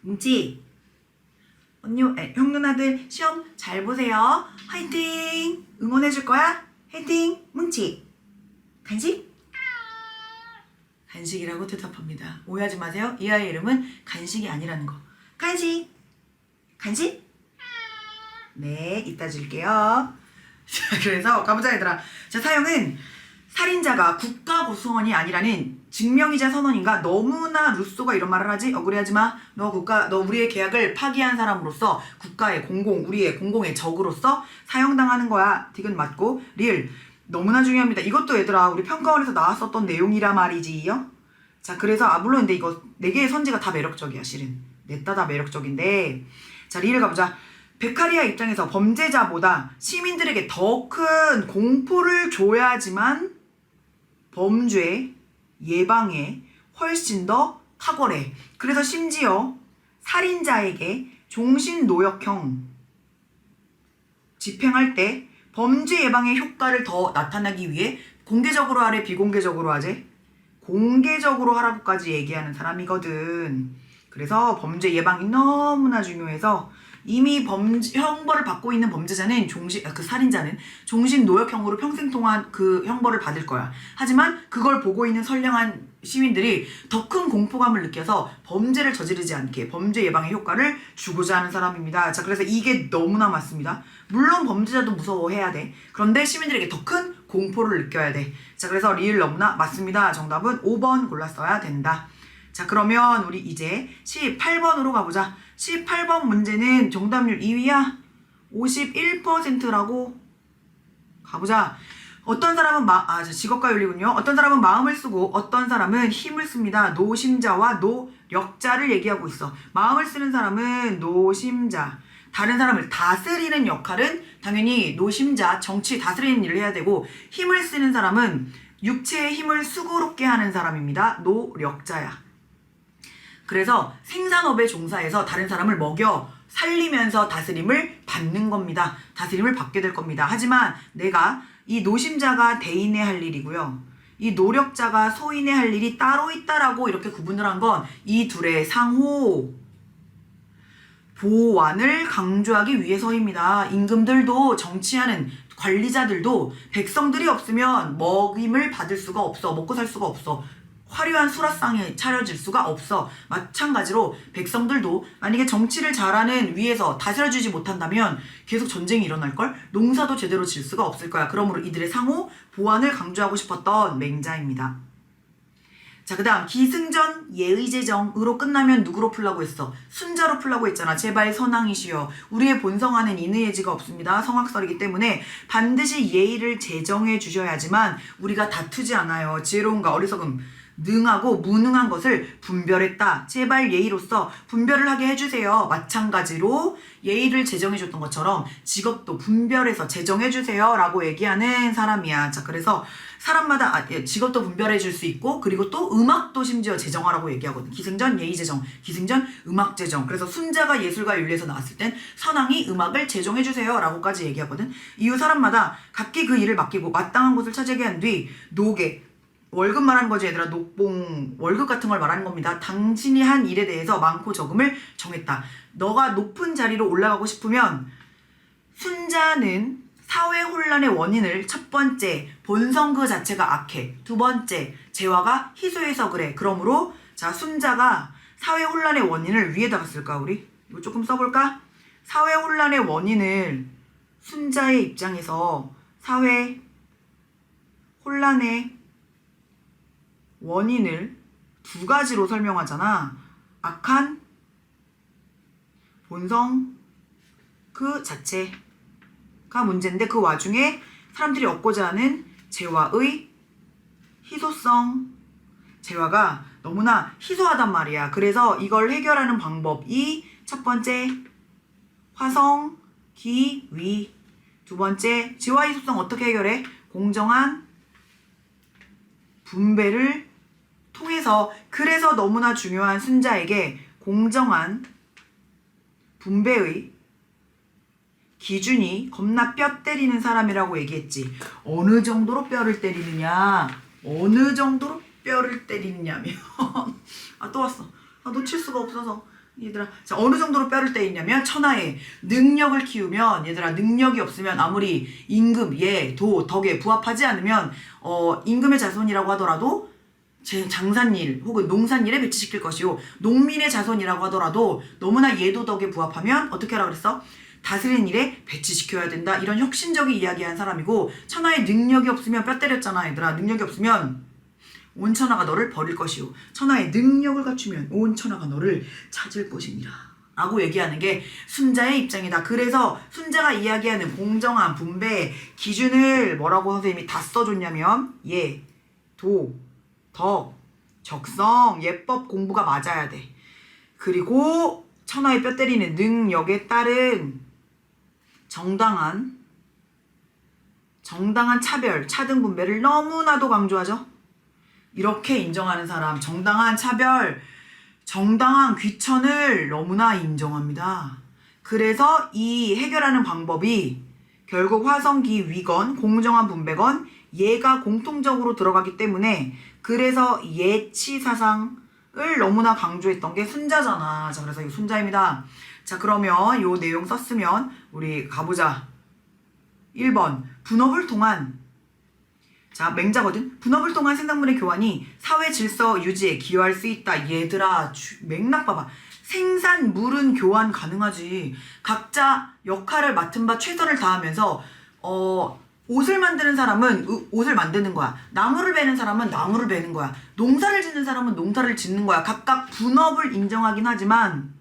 뭉치, 언니, 형 누나들 시험 잘 보세요. 화이팅! 응원해 줄 거야? 화이팅! 뭉치, 간식? 간식이라고 대답합니다. 오해하지 마세요. 이 아이의 이름은 간식이 아니라는 거. 간식! 간식? 네, 이따 줄게요. 자, 그래서 가보자 얘들아. 자, 사형은 살인자가 국가 구성원이 아니라는 증명이자 선언인가? 너무나 루소가 이런 말을 하지? 억울해하지 마. 너 우리의 계약을 파기한 사람으로서 국가의 우리의 공공의 적으로서 사형당하는 거야. 디귿 맞고. 리을. 너무나 중요합니다. 이것도 얘들아 우리 평가원에서 나왔었던 내용이라 말이지요. 자, 그래서 물론 근데 이거 4개의 선지가 다 매력적이야 실은. 넷다 다 매력적인데, 자 리을 가보자. 베카리아 입장에서 범죄자보다 시민들에게 더 큰 공포를 줘야지만 범죄 예방에 훨씬 더 탁월해. 그래서 심지어 살인자에게 종신노역형 집행할 때 범죄 예방의 효과를 더 나타나기 위해 공개적으로 하래, 비공개적으로 하재? 공개적으로 하라고까지 얘기하는 사람이거든. 그래서 범죄 예방이 너무나 중요해서 이미 형벌을 받고 있는 범죄자는 살인자는 종신노역형으로 평생 동안 그 형벌을 받을 거야. 하지만 그걸 보고 있는 선량한 시민들이 더 큰 공포감을 느껴서 범죄를 저지르지 않게 범죄 예방의 효과를 주고자 하는 사람입니다. 자, 그래서 이게 너무나 맞습니다. 물론 범죄자도 무서워해야 돼. 그런데 시민들에게 더 큰 공포를 느껴야 돼. 자, 그래서 리을 너무나 맞습니다. 정답은 5번 골랐어야 된다. 자, 그러면 우리 이제 18번으로 가보자. 18번 문제는 정답률 2위야. 51%라고 가보자. 어떤 사람은 직업과 윤리군요. 어떤 사람은 마음을 쓰고 어떤 사람은 힘을 씁니다. 노심자와 노력자를 얘기하고 있어. 마음을 쓰는 사람은 노심자. 다른 사람을 다스리는 역할은 당연히 노심자, 정치 다스리는 일을 해야 되고, 힘을 쓰는 사람은 육체의 힘을 수고롭게 하는 사람입니다. 노력자야. 그래서 생산업에 종사해서 다른 사람을 먹여 살리면서 다스림을 받는 겁니다. 다스림을 받게 될 겁니다. 하지만 내가 이 노심자가 대인의 할 일이고요. 이 노력자가 소인의 할 일이 따로 있다라고 이렇게 구분을 한 건 이 둘의 상호 보완을 강조하기 위해서입니다. 임금들도 정치하는 관리자들도 백성들이 없으면 먹임을 받을 수가 없어. 먹고 살 수가 없어. 화려한 수라상에 차려질 수가 없어. 마찬가지로 백성들도 만약에 정치를 잘하는 위에서 다스려주지 못한다면 계속 전쟁이 일어날걸? 농사도 제대로 질 수가 없을 거야. 그러므로 이들의 상호 보완을 강조하고 싶었던 맹자입니다. 자, 그 다음 기승전 예의제정으로 끝나면 누구로 풀라고 했어? 순자로 풀라고 했잖아. 제발 선왕이시여. 우리의 본성하는 인의예지가 없습니다. 성악설이기 때문에 반드시 예의를 제정해 주셔야지만 우리가 다투지 않아요. 지혜로움과 어리석음, 능하고 무능한 것을 분별했다. 제발 예의로서 분별을 하게 해주세요. 마찬가지로 예의를 제정해줬던 것처럼 직업도 분별해서 제정해주세요 라고 얘기하는 사람이야. 자, 그래서 사람마다 직업도 분별해줄 수 있고, 그리고 또 음악도 심지어 제정하라고 얘기하거든. 기승전 예의제정, 기승전 음악제정. 그래서 순자가 예술과 윤리에서 나왔을 땐 선왕이 음악을 제정해주세요 라고까지 얘기하거든. 이후 사람마다 각기 그 일을 맡기고 마땅한 곳을 차지하게 한 뒤 노계, 월급 말하는 거지 얘들아. 녹봉, 월급 같은 걸 말하는 겁니다. 당신이 한 일에 대해서 많고 적음을 정했다. 너가 높은 자리로 올라가고 싶으면 순자는 사회 혼란의 원인을 첫 번째, 본성 그 자체가 악해. 두 번째, 재화가 희소해서 그래. 그러므로 자, 순자가 사회 혼란의 원인을 위에다가 쓸까 우리? 이거 조금 써볼까? 사회 혼란의 원인을 순자의 입장에서 사회 혼란의 원인을 두 가지로 설명하잖아. 악한 본성 그 자체가 문제인데, 그 와중에 사람들이 얻고자 하는 재화의 희소성, 재화가 너무나 희소하단 말이야. 그래서 이걸 해결하는 방법이 첫 번째 화성, 기, 위. 두 번째 재화 희소성 어떻게 해결해? 공정한 분배를 통해서. 그래서 너무나 중요한 순자에게 공정한 분배의 기준이 겁나 뼈 때리는 사람이라고 얘기했지. 어느 정도로 뼈를 때리느냐, 어느 정도로 뼈를 때리느냐면 또 왔어. 놓칠 수가 없어서 얘들아. 자, 어느 정도로 뼈를 때리냐면 천하의 능력을 키우면, 얘들아, 능력이 없으면 아무리 임금, 예, 도, 덕에 부합하지 않으면 임금의 자손이라고 하더라도 장산일 혹은 농산일에 배치시킬 것이요, 농민의 자손이라고 하더라도 너무나 예도덕에 부합하면 어떻게 하라 그랬어? 다스리는 일에 배치시켜야 된다. 이런 혁신적인 이야기한 사람이고 천하의 능력이 없으면 뼈 때렸잖아 얘들아. 능력이 없으면 온 천하가 너를 버릴 것이요 천하의 능력을 갖추면 온 천하가 너를 찾을 것입니다. 라고 얘기하는 게 순자의 입장이다. 그래서 순자가 이야기하는 공정한 분배 기준을 뭐라고 선생님이 다 써줬냐면 예, 도, 덕, 적성, 예법 공부가 맞아야 돼. 그리고 천하의 뼈 때리는 능력에 따른 정당한 차별, 차등 분배를 너무나도 강조하죠. 이렇게 인정하는 사람, 정당한 차별, 정당한 귀천을 너무나 인정합니다. 그래서 이 해결하는 방법이 결국 화성기 위건, 공정한 분배건 예가 공통적으로 들어가기 때문에 그래서 예치 사상을 너무나 강조했던 게 순자잖아. 자, 그래서 이거 순자입니다. 자, 그러면 요 내용 썼으면 우리 가보자. 1번 분업을 통한 자, 맹자거든. 분업을 통한 생산물의 교환이 사회 질서 유지에 기여할 수 있다. 얘들아, 맥락 봐봐. 생산물은 교환 가능하지. 각자 역할을 맡은 바 최선을 다하면서 옷을 만드는 사람은 옷을 만드는 거야. 나무를 베는 사람은 나무를 베는 거야. 농사를 짓는 사람은 농사를 짓는 거야. 각각 분업을 인정하긴 하지만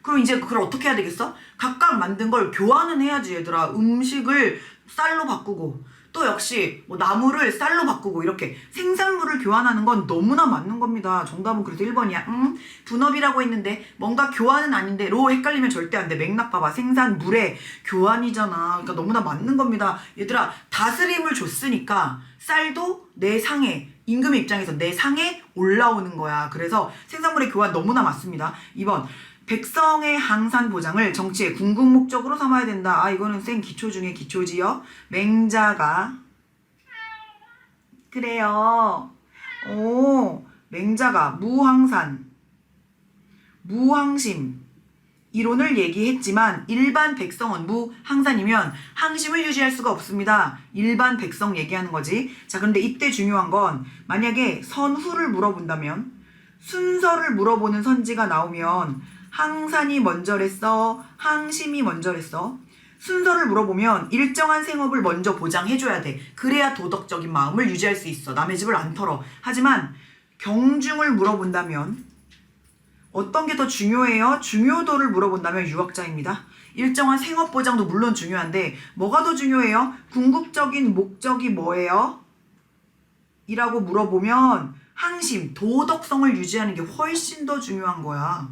그럼 이제 그걸 어떻게 해야 되겠어? 각각 만든 걸 교환은 해야지 얘들아. 음식을 쌀로 바꾸고 또 역시 뭐 나무를 쌀로 바꾸고 이렇게 생산물을 교환하는 건 너무나 맞는 겁니다. 정답은 그래서 1번이야. 분업이라고 했는데 뭔가 교환은 아닌데 로 헷갈리면 절대 안 돼. 맥락 봐봐. 생산물의 교환이잖아. 그러니까 너무나 맞는 겁니다. 얘들아 다스림을 줬으니까 쌀도 내 상에 임금의 입장에서 내 상에 올라오는 거야. 그래서 생산물의 교환 너무나 맞습니다. 2번 백성의 항산 보장을 정치의 궁극 목적으로 삼아야 된다. 아 이거는 생 기초 중에 기초지요. 맹자가 그래요. 오 맹자가 무항산 무항심 이론을 얘기했지만 일반 백성은 무항산이면 항심을 유지할 수가 없습니다. 일반 백성 얘기하는 거지. 자 그런데 이때 중요한 건 만약에 선후를 물어본다면 순서를 물어보는 선지가 나오면 항산이 먼저랬어? 항심이 먼저랬어? 순서를 물어보면 일정한 생업을 먼저 보장해줘야 돼. 그래야 도덕적인 마음을 유지할 수 있어. 남의 집을 안 털어. 하지만 경중을 물어본다면 어떤 게 더 중요해요? 중요도를 물어본다면 유학자입니다. 일정한 생업 보장도 물론 중요한데 뭐가 더 중요해요? 궁극적인 목적이 뭐예요? 이라고 물어보면 항심, 도덕성을 유지하는 게 훨씬 더 중요한 거야.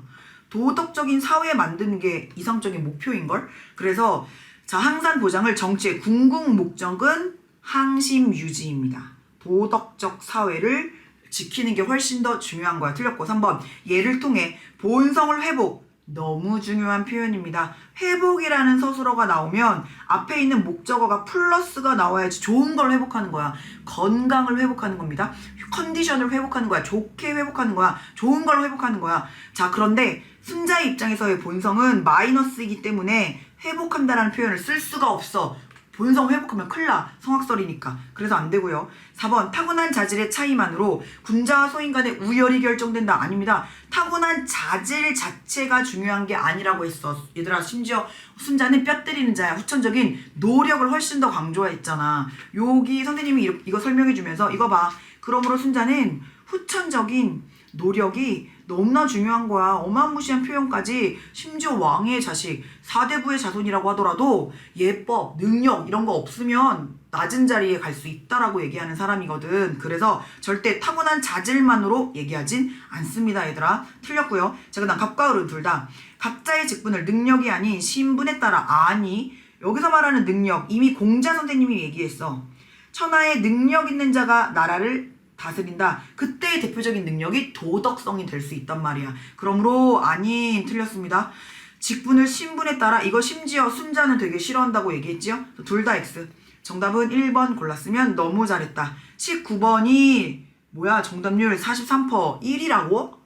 도덕적인 사회 만드는 게 이상적인 목표인걸? 그래서 자 항산 보장을 정치의 궁극 목적은 항심 유지입니다. 도덕적 사회를 지키는 게 훨씬 더 중요한 거야. 틀렸고 3번 예를 통해 본성을 회복 너무 중요한 표현입니다. 회복이라는 서술어가 나오면 앞에 있는 목적어가 플러스가 나와야지 좋은 걸 회복하는 거야. 건강을 회복하는 겁니다. 컨디션을 회복하는 거야. 좋게 회복하는 거야. 좋은 걸 회복하는 거야. 자 그런데 순자의 입장에서의 본성은 마이너스이기 때문에 회복한다라는 표현을 쓸 수가 없어. 본성 회복하면 큰일 나. 성악설이니까. 그래서 안 되고요. 4번 타고난 자질의 차이만으로 군자와 소인 간의 우열이 결정된다. 아닙니다. 타고난 자질 자체가 중요한 게 아니라고 했어. 얘들아 심지어 순자는 뼈 때리는 자야. 후천적인 노력을 훨씬 더 강조했잖아. 여기 선생님이 이거 설명해 주면서 이거 봐. 그러므로 순자는 후천적인 노력이 너무나 중요한 거야. 어마무시한 표현까지 심지어 왕의 자식, 사대부의 자손이라고 하더라도 예법, 능력 이런 거 없으면 낮은 자리에 갈 수 있다라고 얘기하는 사람이거든. 그래서 절대 타고난 자질만으로 얘기하진 않습니다. 얘들아. 틀렸고요. 자 그다음 갑과 을은 둘 다 각자의 직분을 능력이 아닌 신분에 따라 아니 여기서 말하는 능력 이미 공자 선생님이 얘기했어. 천하에 능력 있는 자가 나라를 다스린다. 그때의 대표적인 능력이 도덕성이 될 수 있단 말이야. 그러므로 아닌 틀렸습니다. 직분을 신분에 따라 이거 심지어 순자는 되게 싫어한다고 얘기했지요. 둘 다 X. 정답은 1번 골랐으면 너무 잘했다. 19번이 뭐야 정답률 43% 1이라고?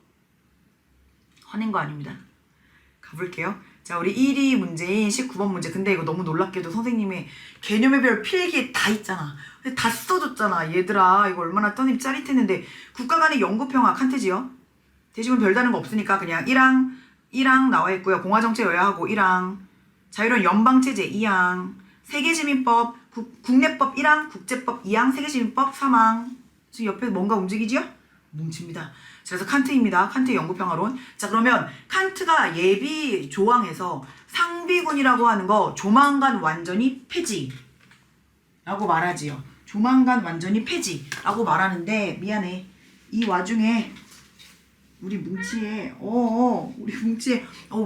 화낸 거 아닙니다. 가볼게요. 자 우리 1위 문제인 19번 문제. 근데 이거 너무 놀랍게도 선생님의 개념의 별 필기에 다 있잖아. 다 써줬잖아. 얘들아 이거 얼마나 선생님 짜릿했는데 국가 간의 영구평화 칸테지요. 대신은 별다른 거 없으니까 그냥 1항 나와 있고요. 공화정책 여야하고 1항 자유로운 연방체제 2항, 세계시민법, 국내법 1항, 국제법 2항, 세계시민법 3항. 지금 옆에 뭔가 움직이지요? 뭉칩니다. 그래서 칸트입니다. 칸트의 영구평화론. 자, 그러면 칸트가 예비 조항에서 상비군이라고 하는 거 조만간 완전히 폐지라고 말하지요. 조만간 완전히 폐지라고 말하는데, 미안해. 이 와중에 우리 뭉치에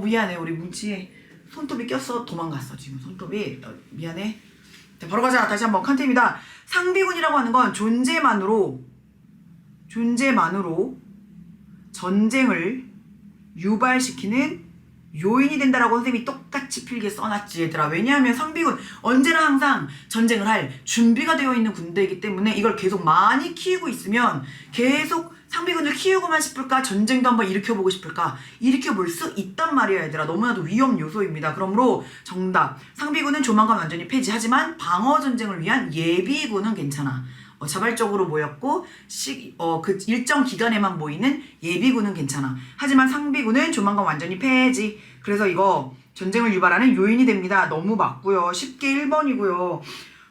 미안해. 우리 뭉치에 손톱이 꼈어. 도망갔어. 지금 손톱이. 미안해. 자, 바로 가자. 다시 한번 칸트입니다. 상비군이라고 하는 건 존재만으로 전쟁을 유발시키는 요인이 된다라고 선생님이 똑같이 필기에 써놨지, 얘들아. 왜냐하면 상비군 언제나 항상 전쟁을 할 준비가 되어 있는 군대이기 때문에 이걸 계속 많이 키우고 있으면 계속 상비군을 키우고만 싶을까? 전쟁도 한번 일으켜보고 싶을까? 일으켜볼 수 있단 말이야, 얘들아. 너무나도 위험 요소입니다. 그러므로 정답. 상비군은 조만간 완전히 폐지하지만 방어전쟁을 위한 예비군은 괜찮아. 자발적으로 모였고 그 일정 기간에만 모이는 예비군은 괜찮아. 하지만 상비군은 조만간 완전히 폐지. 그래서 이거 전쟁을 유발하는 요인이 됩니다. 너무 맞고요. 쉽게 1번이고요.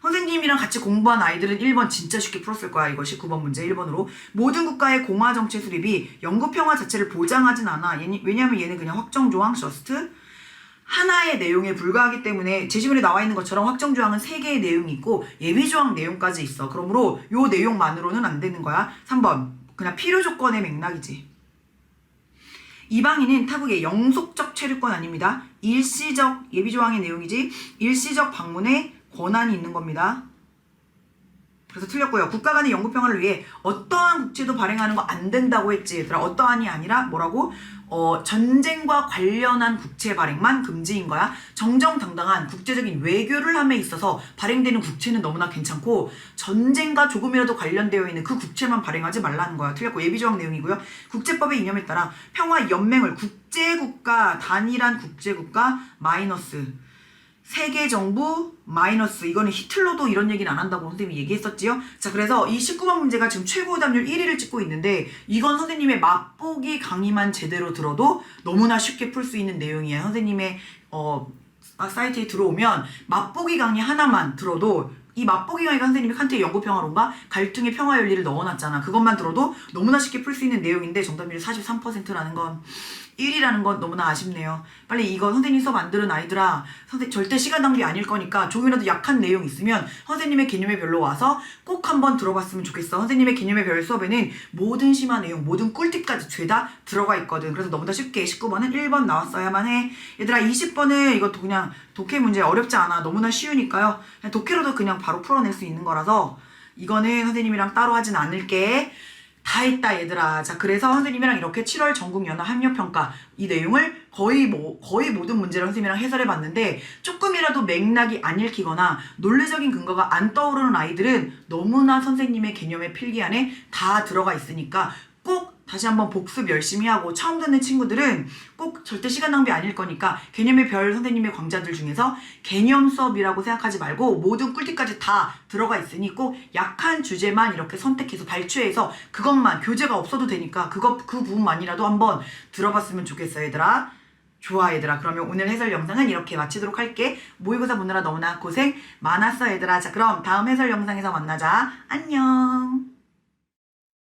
선생님이랑 같이 공부한 아이들은 1번 진짜 쉽게 풀었을 거야. 이거 19번 문제 1번으로. 모든 국가의 공화정치 수립이 영구평화 자체를 보장하진 않아. 왜냐면 얘는 그냥 확정조항 저스트 하나의 내용에 불과하기 때문에 제시문에 나와 있는 것처럼 확정조항은 3개의 내용이 있고 예비조항 내용까지 있어. 그러므로 요 내용만으로는 안 되는 거야. 3번 그냥 필요조건의 맥락이지. 이방인은 타국의 영속적 체류권 아닙니다. 일시적 예비조항의 내용이지 일시적 방문에 권한이 있는 겁니다. 그래서 틀렸고요. 국가 간의 영구평화를 위해 어떠한 국제도 발행하는 거 안 된다고 했지, 얘들아. 어떠한이 아니라 뭐라고? 전쟁과 관련한 국채 발행만 금지인 거야. 정정당당한 국제적인 외교를 함에 있어서 발행되는 국채는 너무나 괜찮고 전쟁과 조금이라도 관련되어 있는 그 국채만 발행하지 말라는 거야. 틀렸고 예비조항 내용이고요. 국제법의 이념에 따라 평화연맹을 국제국가, 단일한 국제국가 마이너스 세계정부 마이너스, 이거는 히틀러도 이런 얘기는 안 한다고 선생님이 얘기했었지요. 자, 그래서 이 19번 문제가 지금 최고 오답률 1위를 찍고 있는데 이건 선생님의 맛보기 강의만 제대로 들어도 너무나 쉽게 풀 수 있는 내용이에요. 선생님의 사이트에 들어오면 맛보기 강의 하나만 들어도 이 맛보기 강의가 선생님이 칸트의 영구평화론과 갈등의 평화연리를 넣어놨잖아. 그것만 들어도 너무나 쉽게 풀 수 있는 내용인데 정답률이 43%라는 건 1위라는 건 너무나 아쉽네요. 빨리 이거 선생님 수업 안 들은 아이들아, 절대 시간 낭비 아닐 거니까 조금이라도 약한 내용 있으면 선생님의 개념의 별로 와서 꼭 한번 들어봤으면 좋겠어. 선생님의 개념의 별 수업에는 모든 심화 내용, 모든 꿀팁까지 죄다 들어가 있거든. 그래서 너무나 쉽게 19번은 1번 나왔어야만 해. 얘들아 20번은 이것도 그냥 독해 문제 어렵지 않아. 너무나 쉬우니까요. 그냥 독해로도 그냥 바로 풀어낼 수 있는 거라서 이거는 선생님이랑 따로 하진 않을게. 다 했다, 얘들아. 자, 그래서 선생님이랑 이렇게 7월 전국연합 합력평가 이 내용을 거의 모든 문제를 선생님이랑 해설해 봤는데 조금이라도 맥락이 안 읽히거나 논리적인 근거가 안 떠오르는 아이들은 너무나 선생님의 개념의 필기 안에 다 들어가 있으니까 꼭 다시 한번 복습 열심히 하고, 처음 듣는 친구들은 꼭 절대 시간 낭비 아닐 거니까 개념의 별 선생님의 강좌들 중에서 개념 수업이라고 생각하지 말고 모든 꿀팁까지 다 들어가 있으니 꼭 약한 주제만 이렇게 선택해서 발췌해서 그것만, 교재가 없어도 되니까 그 부분만이라도 한번 들어봤으면 좋겠어, 얘들아. 좋아, 얘들아. 그러면 오늘 해설 영상은 이렇게 마치도록 할게. 모의고사 보느라 너무나 고생 많았어, 얘들아. 자, 그럼 다음 해설 영상에서 만나자. 안녕.